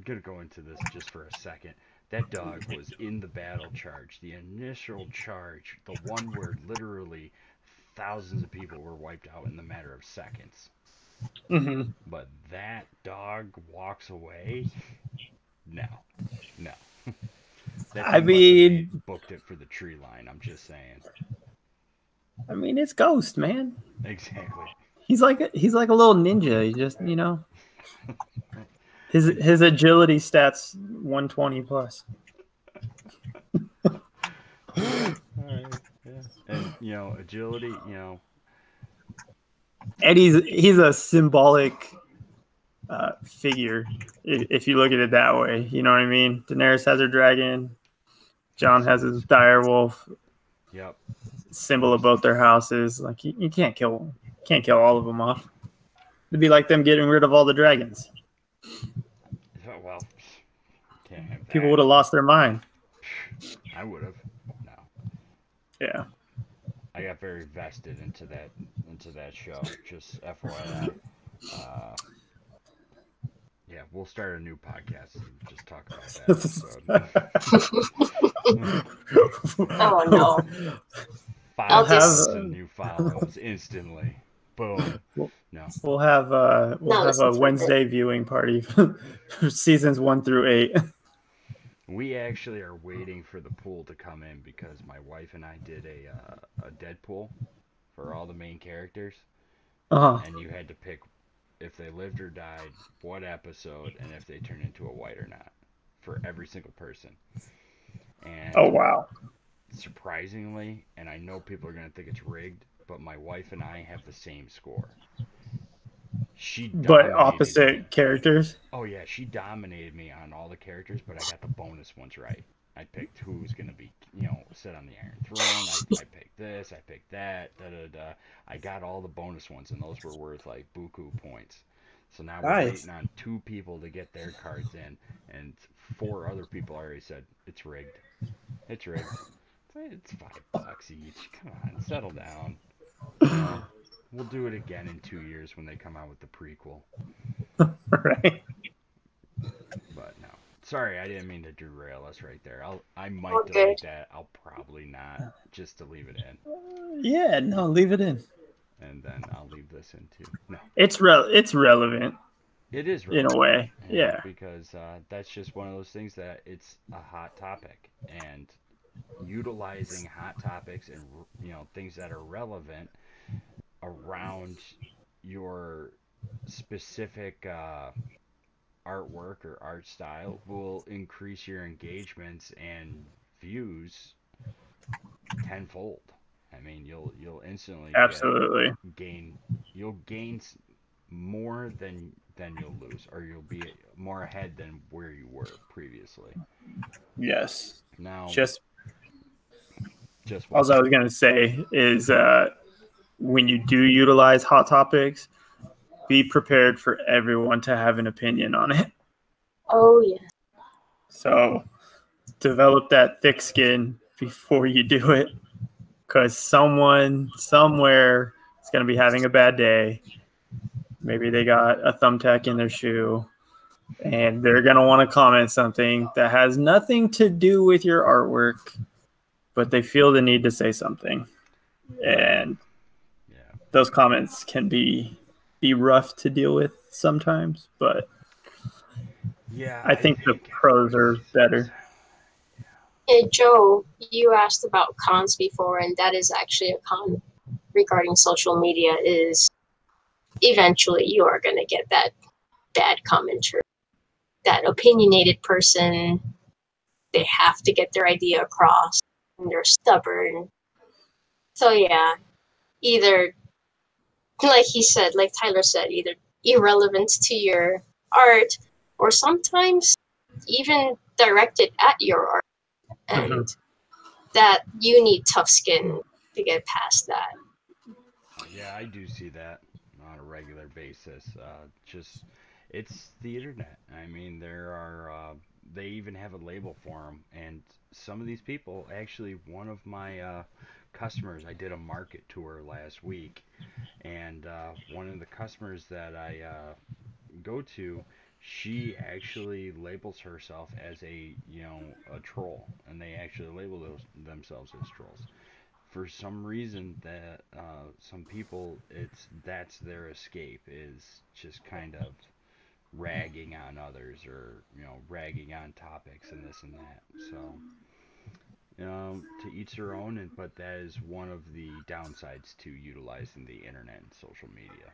gonna go into this just for a second. That dog was in the battle charge, the initial charge, the one where literally thousands of people were wiped out in the matter of seconds. Mm-hmm. But that dog walks away? No. I mean, booked it for the tree line. I'm just saying. I mean, it's Ghost, man. Exactly. He's like a little ninja. He just, his agility stats 120 plus. All right. Yeah. And agility. And he's a symbolic figure if you look at it that way. You know what I mean? Daenerys has her dragon. Jon has his dire wolf. Yep. Symbol of both their houses. Like, you can't kill all of them off. It'd be like them getting rid of all the dragons. Well, can't have that. People would have lost their mind. I would have. No. Yeah. I got very vested into that show. Just FYI. Yeah, we'll start a new podcast and just talk about that episode. Oh no. 5,000 new follows instantly. Boom. No. We'll have a Wednesday viewing party for seasons 1 through 8. We actually are waiting for the pool to come in because my wife and I did a Deadpool for all the main characters. Uh-huh. And you had to pick if they lived or died, what episode, and if they turned into a white or not for every single person. And Oh wow. surprisingly, and I know people are going to think it's rigged, but my wife and I have the same score. She But dominated me. opposite characters. Oh yeah, she dominated me on all the characters, but I got the bonus ones right. I picked who's gonna be, sit on the Iron Throne. I picked this. I picked that. Da da da. I got all the bonus ones, and those were worth like buku points. So now we're Nice. waiting on 2 people to get their cards in, and 4 other people already said it's rigged. It's rigged. It's $5 each. Come on, settle down. We'll do it again in 2 years when they come out with the prequel. Right. But no. Sorry, I didn't mean to derail us right there. I might Okay. delete that. I'll probably not, just to leave it in. Yeah, no, leave it in. And then I'll leave this in too. No, It's relevant it is in a way. Yeah. because that's just one of those things that it's a hot topic, and utilizing hot topics and things that are relevant around your specific artwork or art style will increase your engagements and views tenfold. I mean, you'll instantly Absolutely. gain more than you'll lose, or you'll be more ahead than where you were previously. Yes. Now, Just what? all I was going to say is when you do utilize hot topics, be prepared for everyone to have an opinion on it. Oh yeah. So develop that thick skin before you do it, because someone somewhere is going to be having a bad day. Maybe they got a thumbtack in their shoe, and they're going to want to comment something that has nothing to do with your artwork, but they feel the need to say something. And those comments can be rough to deal with sometimes, but I think the pros are better. Hey Joe, you asked about cons before, and that is actually a con regarding social media. Is eventually you are going to get that bad commenter, that opinionated person. They have to get their idea across, and they're stubborn. So yeah, either like he said, like Tyler said, either irrelevant to your art, or sometimes even directed at your art, and that you need tough skin to get past that. Yeah, I do see that on a regular basis. It's the internet. I mean, there are they even have a label for them, and some of these people, actually, one of my customers, I did a market tour last week, and one of the customers that I go to, she actually labels herself as a troll, and they actually label themselves as trolls. For some reason, that some people, that's their escape, is just kind of ragging on others, or ragging on topics and this and that. So to each their own, but that is one of the downsides to utilizing the internet and social media.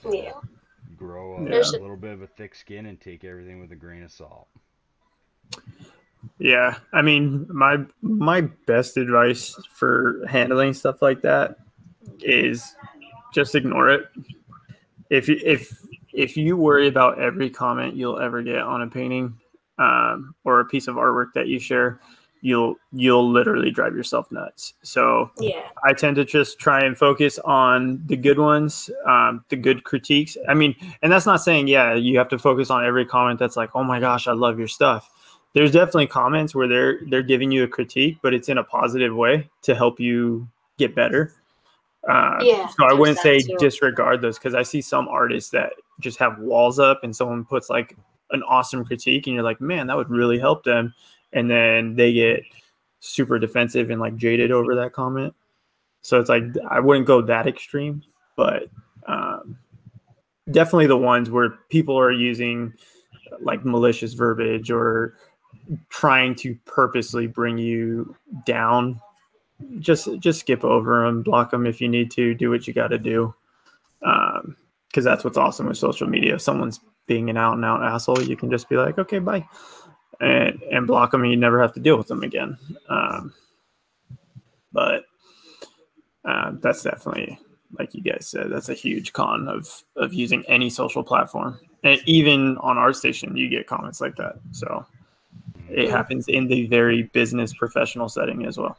So Yeah. grow a little bit of a thick skin and take everything with a grain of salt. Yeah, I mean, my best advice for handling stuff like that is just ignore it. If you worry about every comment you'll ever get on a painting or a piece of artwork that you share, you'll literally drive yourself nuts. So yeah, I tend to just try and focus on the good ones, the good critiques. I mean, and that's not saying, you have to focus on every comment that's like, oh my gosh, I love your stuff. There's definitely comments where they're giving you a critique, but it's in a positive way to help you get better. So I wouldn't say disregard those, because I see some artists that just have walls up and someone puts like an awesome critique and you're like, man, that would really help them. And then they get super defensive and like jaded over that comment. So it's like, I wouldn't go that extreme, but definitely the ones where people are using like malicious verbiage or trying to purposely bring you down, just skip over them, block them if you need to, do what you got to do. because that's what's awesome with social media. If someone's being an out and out asshole, you can just be like, okay, bye, and block them, and you never have to deal with them again. But that's definitely, like you guys said, that's a huge con of using any social platform. And even on our station, you get comments like that. So it happens in the very business professional setting as well.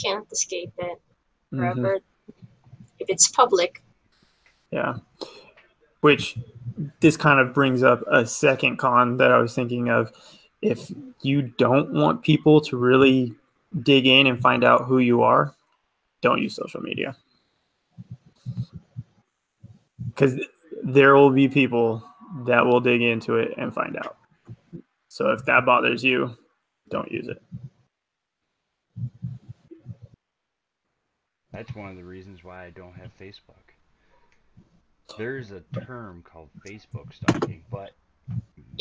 Can't escape it forever if it's public. Yeah. Which this kind of brings up a second con that I was thinking of. If you don't want people to really dig in and find out who you are, don't use social media. Because there will be people that will dig into it and find out. So if that bothers you, don't use it. That's one of the reasons why I don't have Facebook. There's a term called Facebook stalking, but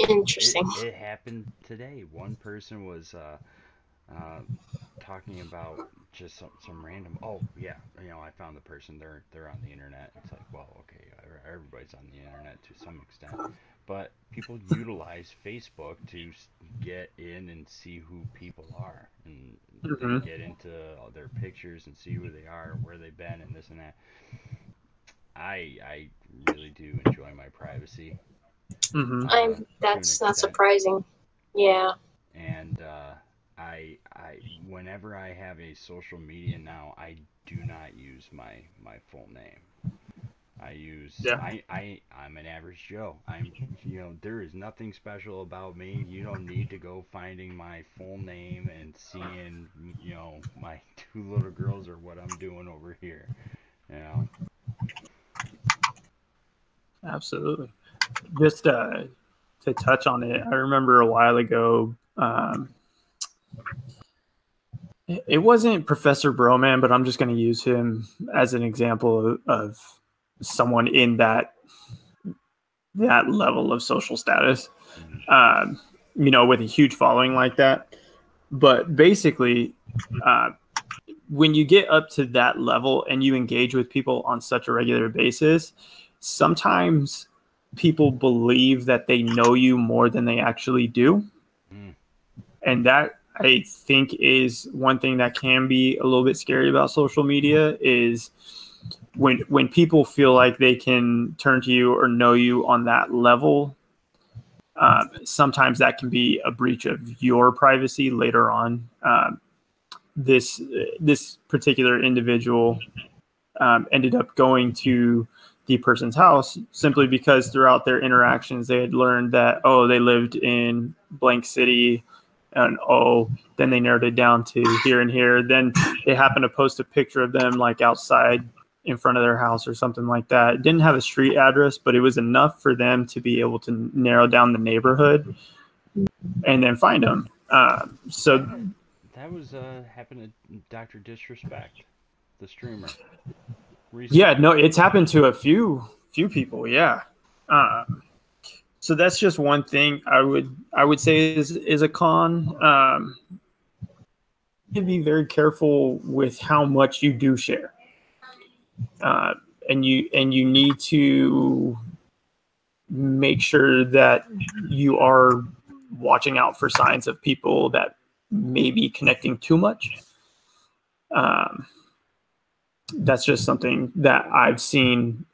Interesting. it happened today. One person was talking about just some random. Oh yeah, I found the person. They're on the internet. It's like, well, okay, everybody's on the internet to some extent, but people utilize Facebook to get in and see who people are, and they get into their pictures and see who they are, where they've been, and this and that. I really do enjoy my privacy. That's not surprising. Yeah. And I whenever I have a social media now, I do not use my full name. I use I'm an average Joe. There is nothing special about me. You don't need to go finding my full name and seeing my two little girls or what I'm doing over here. Absolutely. Just to touch on it, I remember a while ago, it wasn't Professor Broman, but I'm just going to use him as an example of someone in that level of social status, with a huge following like that. But basically, when you get up to that level and you engage with people on such a regular basis, sometimes people believe that they know you more than they actually do. And that, I think, is one thing that can be a little bit scary about social media, is when people feel like they can turn to you or know you on that level. Sometimes that can be a breach of your privacy later on. This particular individual ended up going to the person's house simply because throughout their interactions they had learned that, they lived in blank city, and then they narrowed it down to here and here. Then they happened to post a picture of them like outside in front of their house or something like that. It didn't have a street address, but it was enough for them to be able to narrow down the neighborhood and then find them. So that was happened to Dr. Disrespect, the streamer. Recently. Yeah, no, it's happened to a few people. Yeah. So that's just one thing I would say is a con. To be very careful with how much you do share. And you need to make sure that you are watching out for signs of people that may be connecting too much. That's just something that I've seen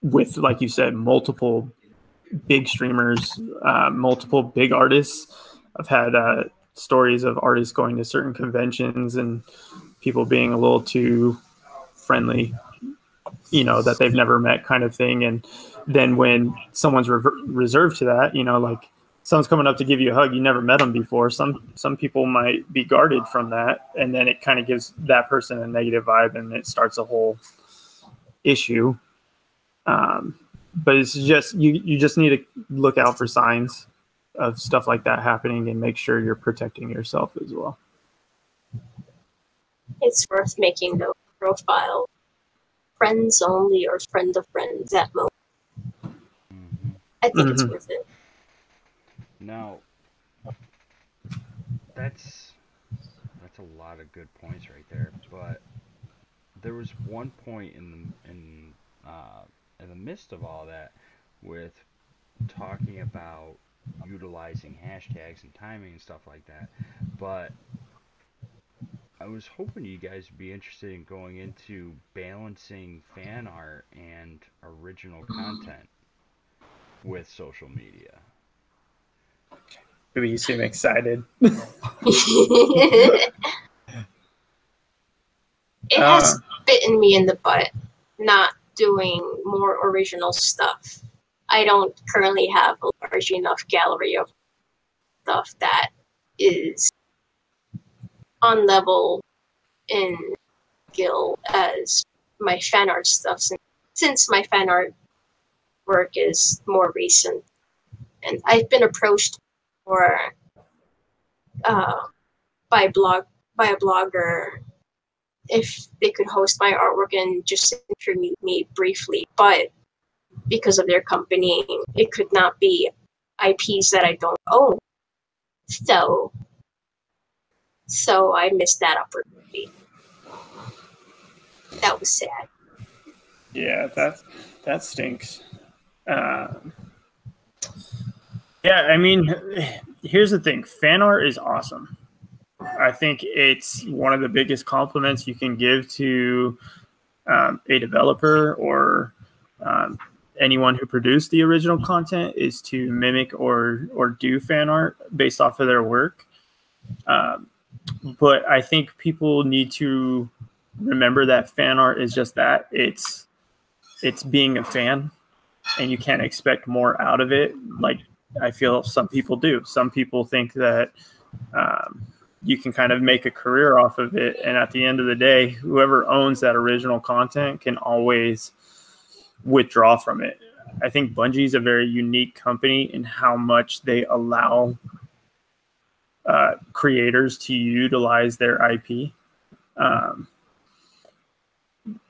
with, like you said, multiple big streamers, multiple big artists. I've had stories of artists going to certain conventions and people being a little too friendly, that they've never met, kind of thing. And then when someone's reserved to that, like someone's coming up to give you a hug, you never met them before. Some people might be guarded from that, and then it kind of gives that person a negative vibe, and it starts a whole issue. But it's just you just need to look out for signs of stuff like that happening and make sure you're protecting yourself as well. It's worth making the profile friends only or friend of friends at most. I think it's worth it. Now, that's a lot of good points right there. But there was one point in in the midst of all that, with talking about utilizing hashtags and timing and stuff like that. But I was hoping you guys would be interested in going into balancing fan art and original content with social media. Maybe you seem excited. It has bitten me in the butt not doing more original stuff. I don't currently have a large enough gallery of stuff that is on level in skill as my fan art stuff, since my fan art work is more recent. And I've been approached for by a blogger if they could host my artwork and just interview me briefly, but because of their company, it could not be IPs that I don't own. So I missed that opportunity. That was sad. Yeah, that stinks. Yeah, I mean, here's the thing. Fan art is awesome. I think it's one of the biggest compliments you can give to a developer or anyone who produced the original content is to mimic or do fan art based off of their work. But I think people need to remember that fan art is just that. It's being a fan, and you can't expect more out of it. Like I feel some people do. Some people think that you can kind of make a career off of it. And at the end of the day, whoever owns that original content can always withdraw from it. I think Bungie is a very unique company in how much they allow creators to utilize their IP.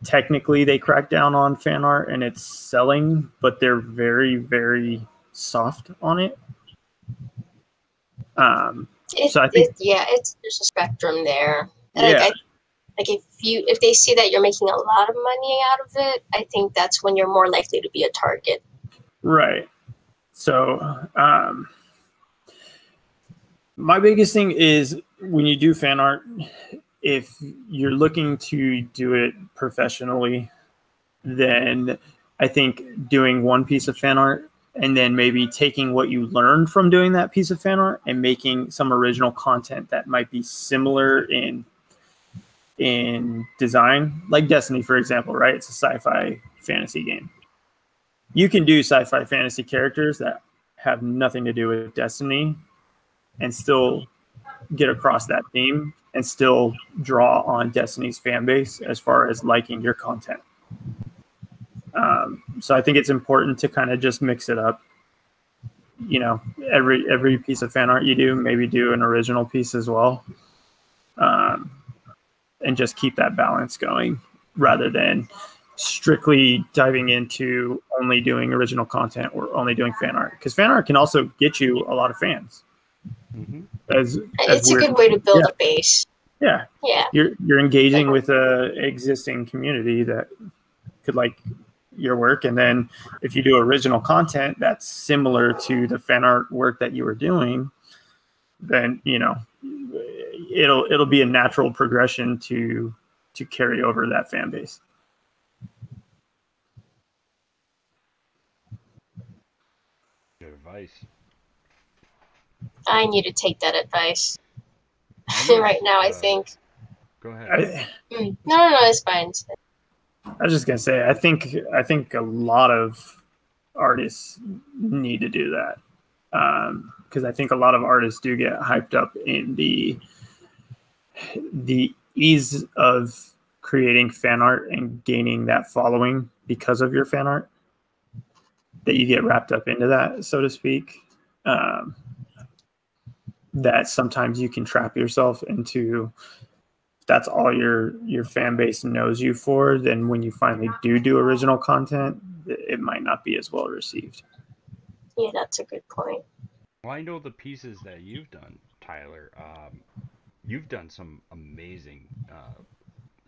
Technically, they crack down on fan art and it's selling, but they're very, very soft on it. So I think, there's a spectrum there. Yeah. If they see that you're making a lot of money out of it, I think that's when you're more likely to be a target. Right. So my biggest thing is when you do fan art, if you're looking to do it professionally, then I think doing one piece of fan art and then maybe taking what you learned from doing that piece of fan art and making some original content that might be similar in design, like Destiny, for example, right? It's a sci-fi fantasy game. You can do sci-fi fantasy characters that have nothing to do with Destiny and still get across that theme and still draw on Destiny's fan base as far as liking your content. So I think it's important to kind of just mix it up. You know, every piece of fan art you do, maybe do an original piece as well. And just keep that balance going rather than strictly diving into only doing original content or only doing fan art. Because fan art can also get you a lot of fans. Mm-hmm. It's a good way to build a base. Yeah. Yeah. You're engaging with a existing community that could like your work, and then if you do original content that's similar to the fan art work that you were doing, then you know it'll be a natural progression to carry over that fan base. Good advice. I need to take that advice. Right now, I think. Go ahead. No, it's fine. I was just gonna say, I think a lot of artists need to do that because I think a lot of artists do get hyped up in the ease of creating fan art and gaining that following because of your fan art, that you get wrapped up into that, so to speak. That sometimes you can trap yourself into. That's all your fan base knows you for, then when you finally do original content, it might not be as well received. Yeah, that's a good point. Well, I know the pieces that you've done, Tyler. You've done some amazing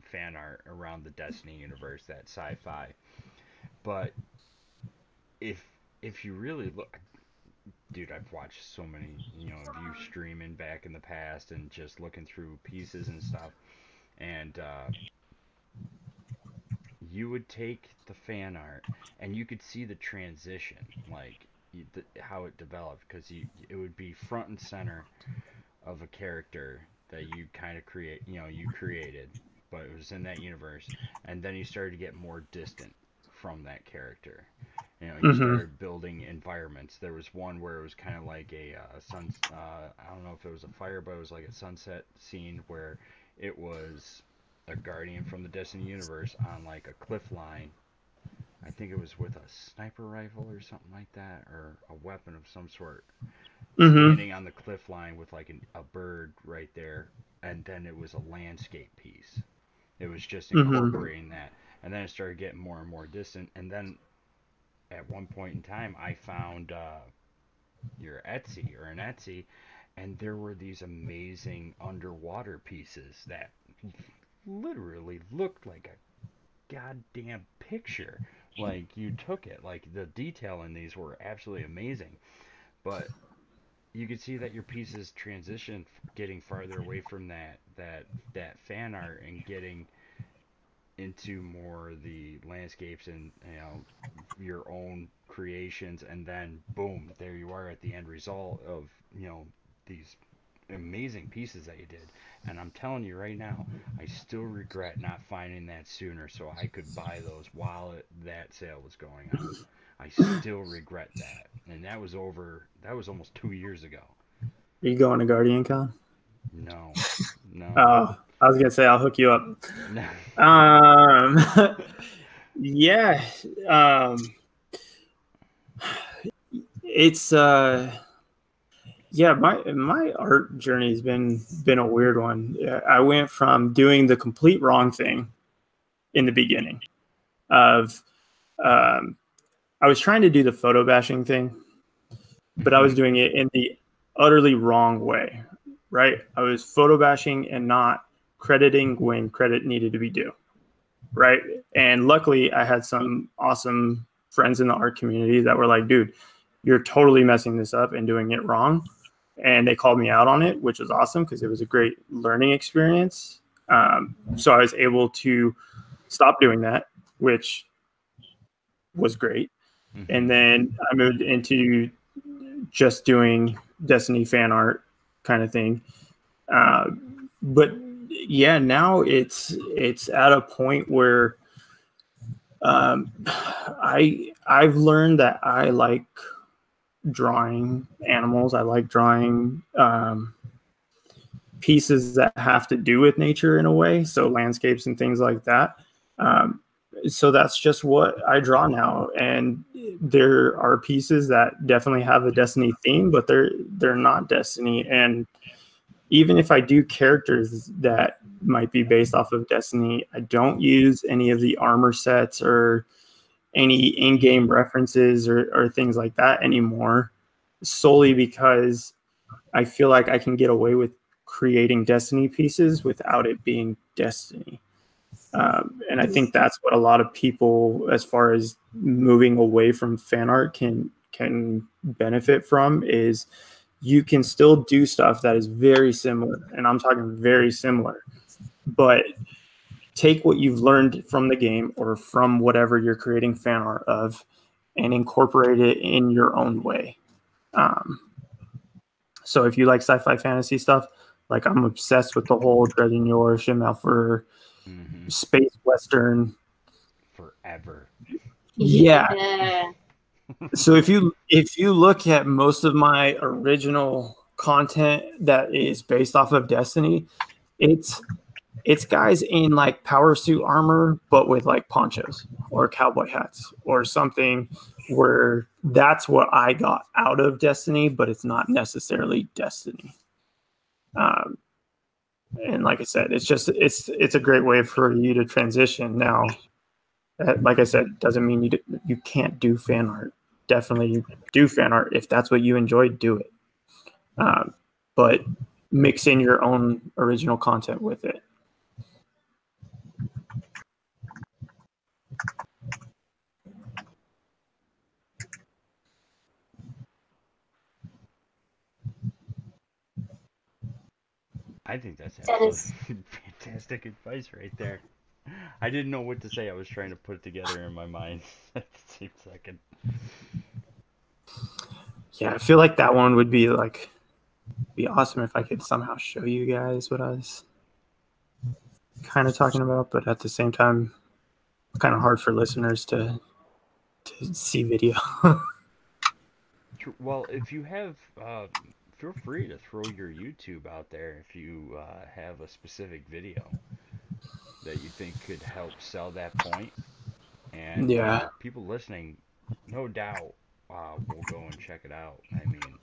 fan art around the Destiny universe, that sci-fi. But if if you really look, dude, I've watched so many, of you streaming back in the past and just looking through pieces and stuff, and you would take the fan art and you could see the transition, like how it developed, because it would be front and center of a character that you kind of you created, but it was in that universe, and then you started to get more distant from that character. You Mm-hmm. started building environments. There was one where it was kind of like a I don't know if it was a fire, but it was like a sunset scene where it was a guardian from the Destiny universe on like a cliff line. I think it was with a sniper rifle or something like that, or a weapon of some sort, Mm-hmm. standing on the cliff line with like a bird right there, and then it was a landscape piece. It was just Mm-hmm. incorporating that, and then it started getting more and more distant, and then at one point in time, I found your Etsy or an Etsy, and there were these amazing underwater pieces that literally looked like a goddamn picture. Like you took it. Like the detail in these were absolutely amazing. But you could see that your pieces transition, getting farther away from that fan art and getting into more the landscapes and your own creations, and then boom, there you are at the end result of these amazing pieces that you did. And I'm telling you right now, I still regret not finding that sooner so I could buy those while that sale was going on. I still regret that, and that was almost 2 years ago. Are you going to Guardian Con? No, no, Oh, I was gonna say I'll hook you up. no. Um, yeah. Um, it's yeah, my art journey has been a weird one. I went from doing the complete wrong thing in the beginning of um, I was trying to do the photo bashing thing, but I was Mhm. doing it in the utterly wrong way. Right? I was photo bashing and not crediting when credit needed to be due. Right? And luckily, I had some awesome friends in the art community that were like, "Dude, you're totally messing this up and doing it wrong." And they called me out on it, which was awesome because it was a great learning experience. So I was able to stop doing that, which was great. And Mhm. then I moved into just doing Destiny fan art kind of thing. Uh, but yeah, now it's at a point where I've learned that I like drawing animals. I like drawing pieces that have to do with nature in a way, so landscapes and things like that. Um, so that's just what I draw now, and there are pieces that definitely have a Destiny theme, but they're not Destiny. And even if I do characters that might be based off of Destiny, I don't use any of the armor sets or any in-game references or things like that anymore, solely because I feel like I can get away with creating Destiny pieces without it being Destiny. And I think that's what a lot of people, as far as moving away from fan art, can benefit from, is you can still do stuff that is very similar, and I'm talking very similar, but take what you've learned from the game or from whatever you're creating fan art of and incorporate it in your own way. Um, so if you like sci-fi fantasy stuff, like I'm obsessed with the whole Dredgen Yor, Shin Malphur, Mhm. space western. Forever. Yeah. Yeah. So if you look at most of my original content that is based off of Destiny, it's guys in like power suit armor, but with like ponchos or cowboy hats or something, where that's what I got out of Destiny, but it's not necessarily Destiny. Um, and like I said, it's a great way for you to transition. Now, like I said, doesn't mean you can't do fan art. Definitely, you do fan art if that's what you enjoy. Do it, but mix in your own original content with it. I think that's That is absolutely fantastic advice right there. I didn't know what to say. I was trying to put it together in my mind at the same second. Yeah, I feel like that one would be like be awesome if I could somehow show you guys what I was kind of talking about, but at the same time, kind of hard for listeners to see video. Well, if you have, feel free to throw your YouTube out there if you have a specific video that you think could help sell that point. And Yeah, people listening, no doubt, will go and check it out. I mean,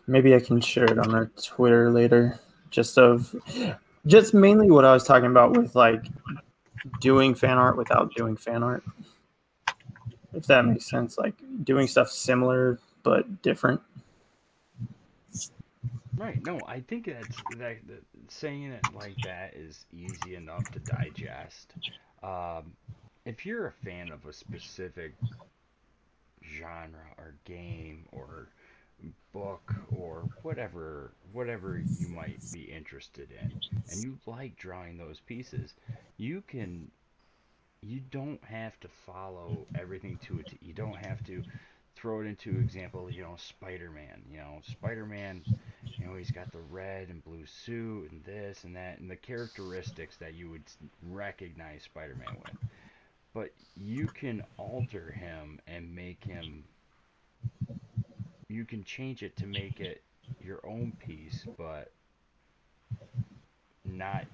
maybe I can share it on our Twitter later. Just mainly what I was talking about with like doing fan art without doing fan art, if that makes sense. Like doing stuff similar but different. right? No, I think that saying it like that is easy enough to digest. Um, if you're a fan of a specific genre or game or book or whatever you might be interested in and you like drawing those pieces, you can you don't have to follow everything to it. You don't have to throw it into example, Spider-Man. Spider-Man, he's got the red and blue suit and this and that and the characteristics that you would recognize Spider-Man with. But you can alter him and make him you can change it to make it your own piece, but not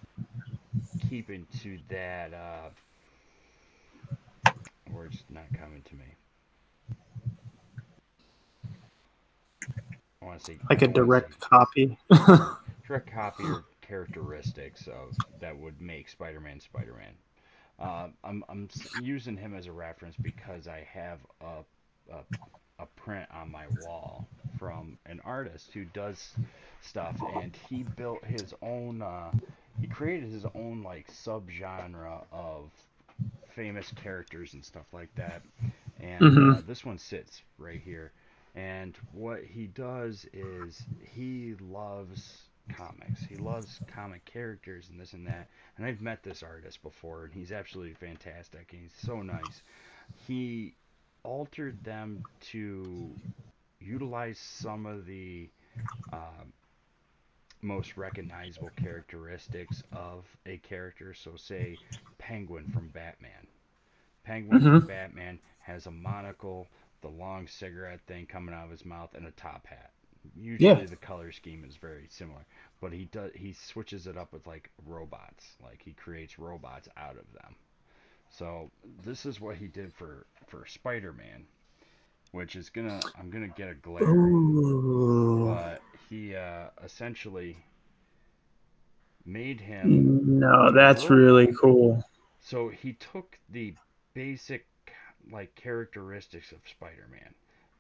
keeping to that. Words not coming to me. I want to say Like I a want to say direct copy. direct copy or characteristics of that would make Spider-Man Spider-Man. I'm using him as a reference because I have a a print on my wall from an artist who does stuff, and he built his own. He created his own like subgenre of famous characters and stuff like that. And Hmm. this one sits right here. And what he does is he loves comics. He loves comic characters and this and that. And I've met this artist before, and he's absolutely fantastic. And he's so nice. He altered them to utilize some of the um, most recognizable characteristics of a character. So, say Penguin from Batman. Penguin from Hmm. Batman has a monocle, the long cigarette thing coming out of his mouth, and a top hat. Yeah. Usually the color scheme is very similar, but he switches it up with like robots. Like he creates robots out of them. So this is what he did for Spider-Man, which is I'm gonna get a glare, Ooh. but he essentially made him No, a that's really robot. cool. So he took the basic like characteristics of Spider-Man,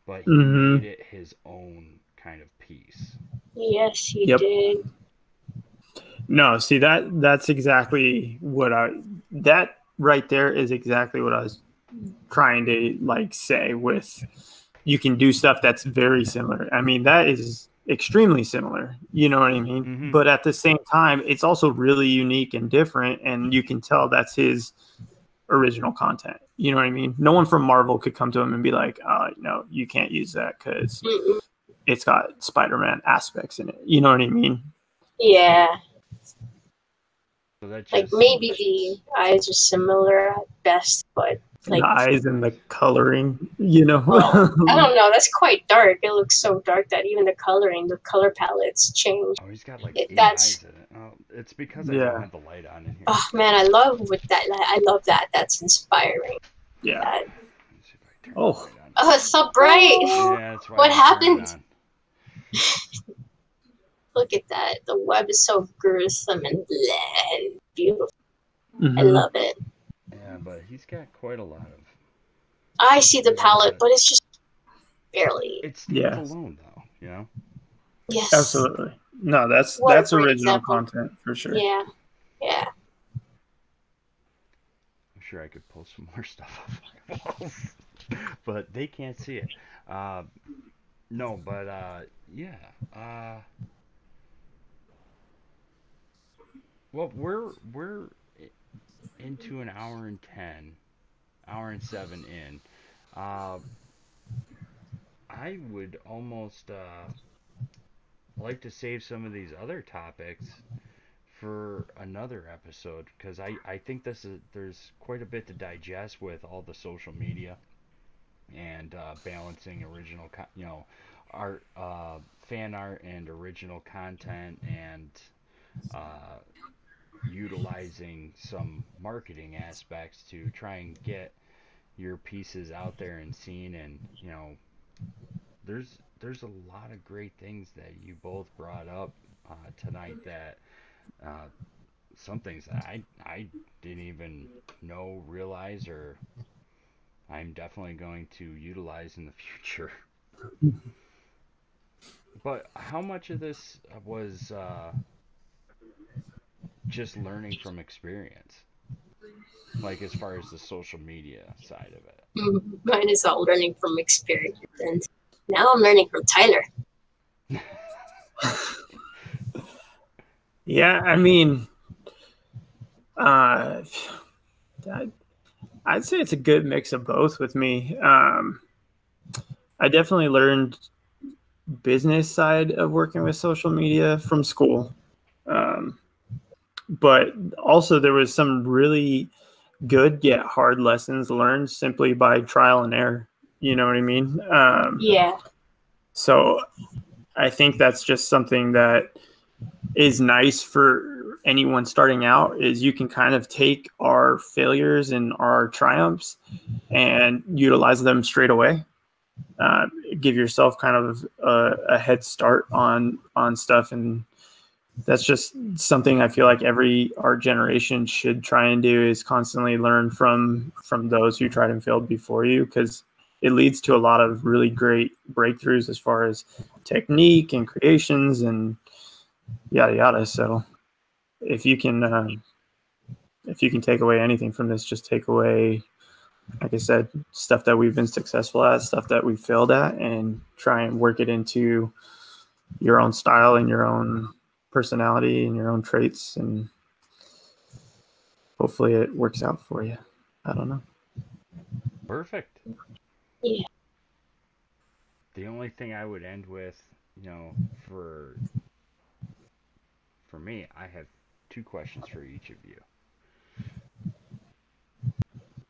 but he made Hmm. it his own kind of piece. yes, he Yep. did. No, see that's exactly what that right there is exactly what I was trying to like say with you can do stuff that's very similar. I mean, that is extremely similar. You know what I mean? Mm-hmm. But at the same time, it's also really unique and different, and you can tell that's his original content. You know what I mean? No one from Marvel could come to him and be like, no, you can't use that because Mm-mm. it's got Spider-Man aspects in it. You know what I mean? Yeah, So that's like just maybe the eyes are similar at best, but The like, eyes and the coloring, you know. well, I don't know. That's quite dark. It looks so dark that even the coloring, the color palettes change. oh, he's got like It, 8 eyes that's in it. Oh, it's because I don't Yeah, have the light on in here. oh man, I love with that. I love that. That's inspiring. yeah. That Let's see if I turn the Oh, light on. oh, it's so bright. Yeah, that's why What I didn't turn it happened? on. Look at that. The web is so gruesome and bleh and beautiful. I mhm. love it. Yeah, but he's got quite a lot of. I see the Quite a lot palette, of. but it's just barely. It stands Yeah, alone though, you know. Yes. absolutely. No, What a that's great original example. content for sure. Yeah. Yeah. I'm sure I could pull some more stuff off my walls, but they can't see it. Uh, no, but yeah. Well, we're into an hour and 10, hour and 7 in. Uh, I would almost like to save some of these other topics for another episode because I think there's quite a bit to digest with all the social media and balancing art, fan art and original content and uh, utilizing some marketing aspects to try and get your pieces out there and seen. And there's a lot of great things that you both brought up tonight that uh, some things that I didn't even know, realize, or I'm definitely going to utilize in the future. But how much of this was just learning from experience, like as far as the social media side of it? Mine is all learning from experience, and now I'm learning from Tyler. Yeah, I mean, I'd say it's a good mix of both with me. I definitely learned business side of working with social media from school. But also there was some really good yet hard lessons learned simply by trial and error. You know what I mean? Yeah. So I think that's just something that is nice for anyone starting out is you can kind of take our failures and our triumphs and utilize them straight away. Give yourself kind of a head start on stuff, and that's just something I feel like every art generation should try and do is constantly learn from those who tried and failed before you, because it leads to a lot of really great breakthroughs as far as technique and creations and yada yada. So if you can take away anything from this, just take away, like I said, stuff that we've been successful at, stuff that we failed at, and try and work it into your own style and your own personality and your own traits, and hopefully it works out for you. I don't know. Perfect. Yeah. The only thing I would end with, for me, I have two questions for each of you.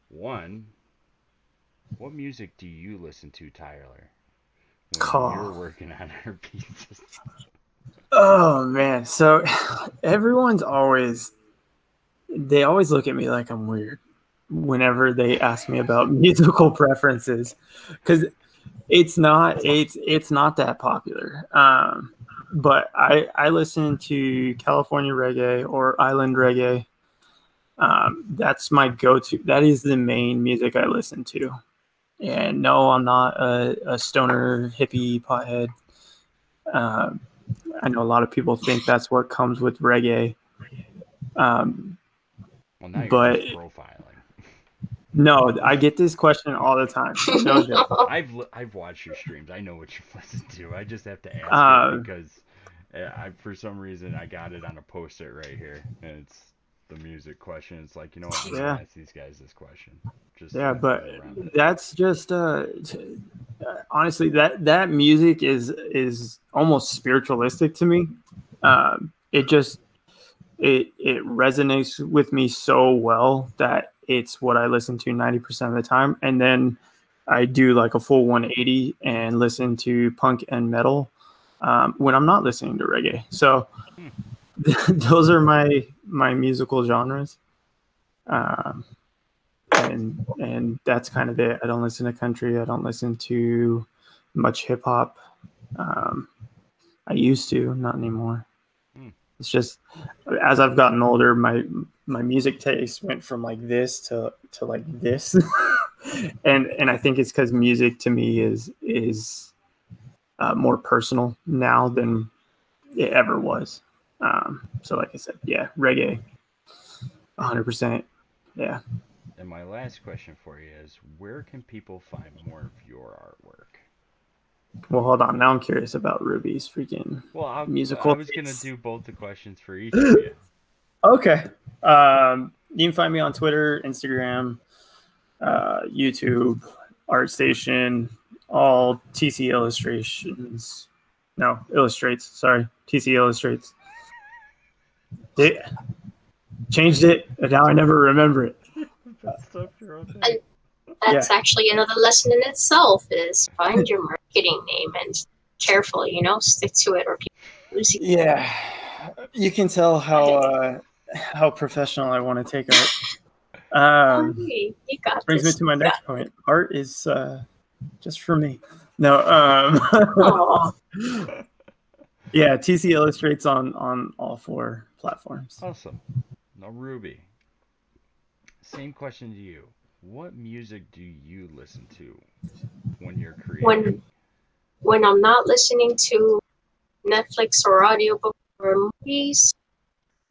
One, what music do you listen to, Tyler, when you're working on our pieces? Oh man, so everyone's they always look at me like I'm weird whenever they ask me about musical preferences, because it's not that popular. But I listen to California reggae or island reggae. That's my go-to. That is the main music I listen to. And no, I'm not a stoner hippie pothead. I know a lot of people think that's what comes with reggae. Well, now you're just profiling. No, I get this question all the time. No joke. I've watched your streams. I know what you listen to. I just have to ask it because for some reason I got it on a post-it right here, and it's the music question. It's like, what? I'm gonna ask these guys this question. But that's just honestly that music is almost spiritualistic to me. It resonates with me so well that it's what I listen to 90% of the time. And then I do like a full 180 and listen to punk and metal when I'm not listening to reggae. So those are my musical genres. And that's kind of it. I don't listen to country. I don't listen to much hip hop. I used to, not anymore. It's just as I've gotten older, my music taste went from like this to like this, and I think it's because music to me is more personal now than it ever was. So like I said, yeah, reggae, 100%, yeah. And my last question for you is, where can people find more of your artwork? Well, hold on. Now I'm curious about Ruby's freaking musical. I was going to do both the questions for each of you. Okay. You can find me on Twitter, Instagram, YouTube, ArtStation, all TC illustrations. No, illustrates. Sorry, TC illustrates. They changed it, and now I never remember it. That's stuff your own thing. And that's actually another lesson in itself: is find your marketing name and carefully, stick to it, or people lose you. Yeah, you can tell how professional I want to take art. You got Brings me this. to my next point. Art is just for me. No. Aw. Yeah, TC illustrates on all 4 platforms. Awesome. Now, Ruby, same question to you. What music do you listen to when you're creating? When I'm not listening to Netflix or audiobook or movies,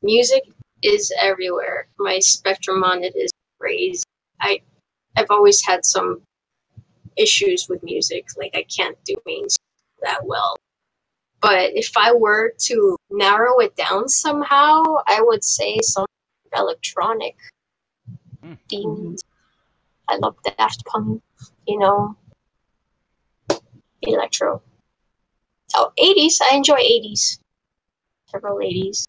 music is everywhere. My spectrum on it is crazy. I've always had some issues with music. Like, I can't do mainstream that well. But if I were to narrow it down somehow, I would say some electronic themed. I love Daft Punk, electro. Oh, 80s. I enjoy 80s. Several 80s. 80s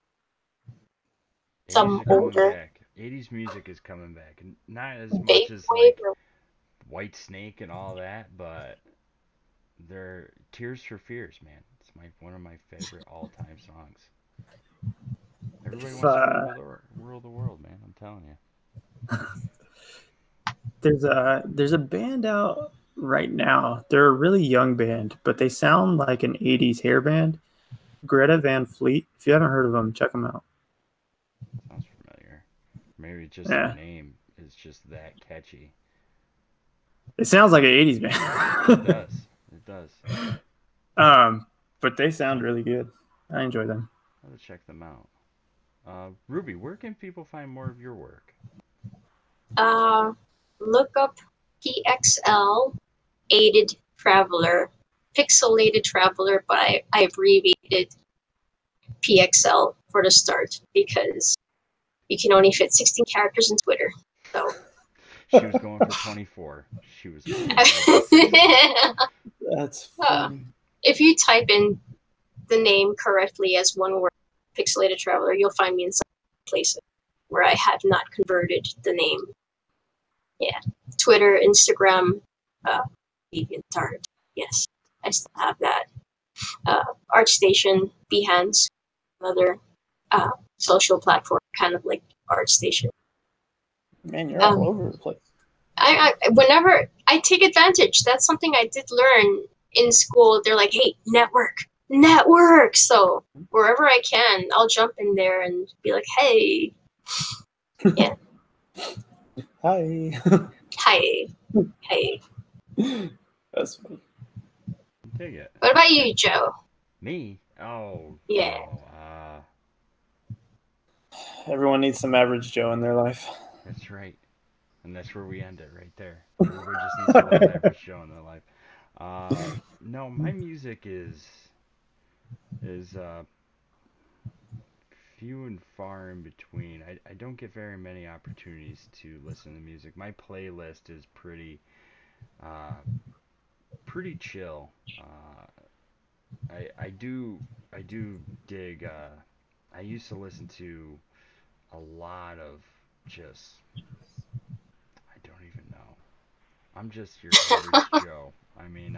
Some are coming older. back. 80s music is coming back. And not as much Vaporwave as like or White Snake and all that, but they're Tears for Fears, man. It's one of my favorite all-time songs. Everybody wants to rule the world, man. I'm telling you. There's a band out right now. They're a really young band, but they sound like an 80s hair band. Greta Van Fleet. If you haven't heard of them, check them out. Sounds familiar. Maybe just the name is just that catchy. It sounds like an 80s band. It does. It does. But they sound really good. I enjoy them. I'll check them out. Ruby, where can people find more of your work? Look up PXL Aided Traveler, Pixelated Traveler, but I abbreviated PXL for the start because you can only fit 16 characters in Twitter. So she was going for 24. She was. That's funny. If you type in the name correctly as one word, Pixelated Traveler, you'll find me in some places where I have not converted the name. Yeah, Twitter, Instagram, DeviantArt. Yes, I still have that. ArtStation, Behance, another social platform, kind of like ArtStation. Man, you're all over the place. Whenever I take advantage, that's something I did learn in school. They're like, hey, network. So wherever I can, I'll jump in there and be like, hey. Yeah. Hi. Hey. That's funny. Dig it. What about you, Joe? Me? Oh. Yeah. Everyone needs some average Joe in their life. That's right. And that's where we end it, right there. Everybody just needs a little average Joe in their life. No, my music is few and far in between. I don't get very many opportunities to listen to music. My playlist is pretty chill. I do dig. I used to listen to a lot of just. I don't even know. I'm just your average Joe. I mean,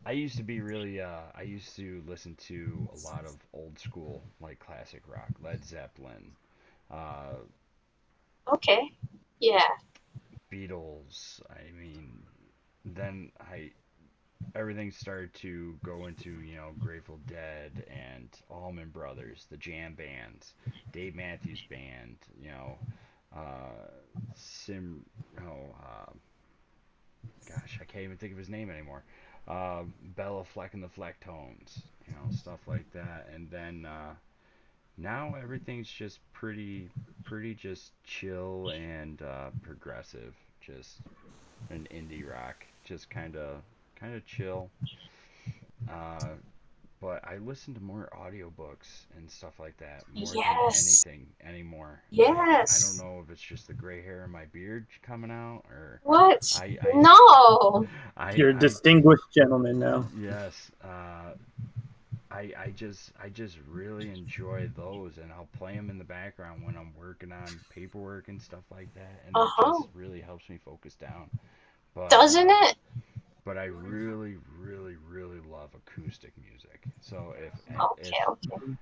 I used to be really. I used to listen to a lot of old school, like classic rock, Led Zeppelin. Okay. Yeah. Beatles. I mean, then everything started to go into Grateful Dead and Allman Brothers, the jam bands, Dave Matthews Band, gosh, I can't even think of his name anymore. Bella Fleck and the Flecktones, stuff like that, and then now everything's just pretty just chill and progressive, just an indie rock, just kind of chill. but I listen to more audiobooks and stuff like that more than Yes. anything anymore. I Yes. don't know if it's just the gray hair in my beard coming out, or What? I No. You're a I distinguished gentleman now. yes, I just really enjoy those, and I'll play them in the background when I'm working on paperwork and stuff like that, and Uh it huh. just really helps me focus down. But Doesn't it? but I really, really, really love acoustic music. So if Okay. Okay.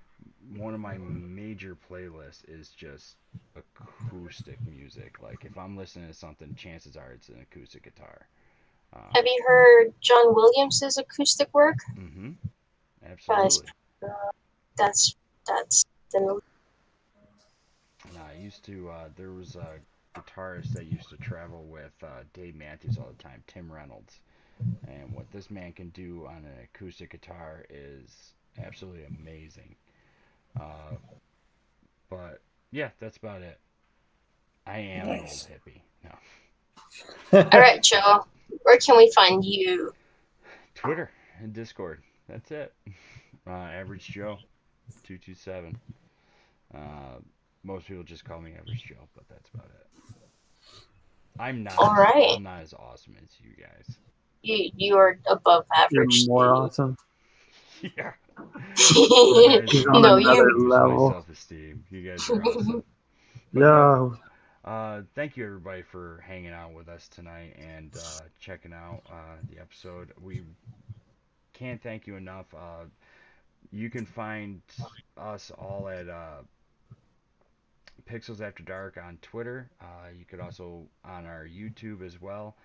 one of my major playlists is just acoustic music, like if I'm listening to something, chances are it's an acoustic guitar. Have you heard John Williams's acoustic work? Mm-hmm. Guys, Absolutely. that's the And I used to. There was a guitarist that used to travel with Dave Matthews all the time, Tim Reynolds. And what this man can do on an acoustic guitar is absolutely amazing. Uh, but yeah, that's about it. I am an old Nice. hippie. No. All right, Joe. Where can we find you? Twitter and Discord. That's it. Average Joe, 227. Uh, most people just call me Average Joe, but that's about it. All right. I'm not as awesome as you guys. You are above You're average. more awesome. Yeah. He's on No, another you. level. My self-esteem. You guys are awesome. But No. thank you everybody for hanging out with us tonight and checking out the episode. We can't thank you enough. You can find us all at Pixels After Dark on Twitter. You could also on our YouTube as well,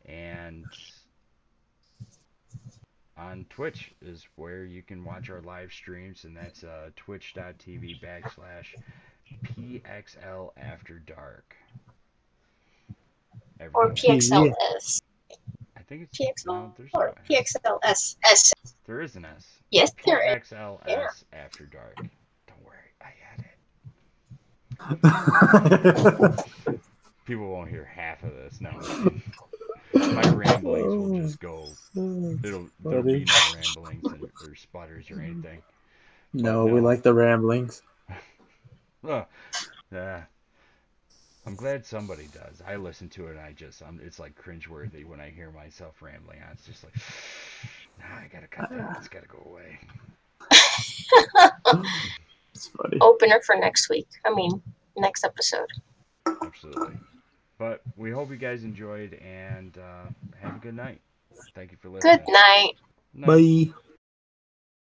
and on Twitch is where you can watch our live streams, and that's twitch.tv/PXL After Dark. Or Everything else. PXLS. I think it's PXL no. There's or no S. PXLS. S. There is an S. Yes, there is. PXLS Yeah. After Dark. Don't worry, I had it. People won't hear half of this. No. My ramblings will just go. There'll be no ramblings or sputters or anything. No, But we like the ramblings. Yeah. I'm glad somebody does. I listen to it and it's like cringeworthy when I hear myself rambling. It's just like, nah, I gotta cut that. It's gotta go away. It's funny. Opener for next week. I mean, next episode. Absolutely. But we hope you guys enjoyed and have a good night. Thank you for listening. Good night. Night. Bye.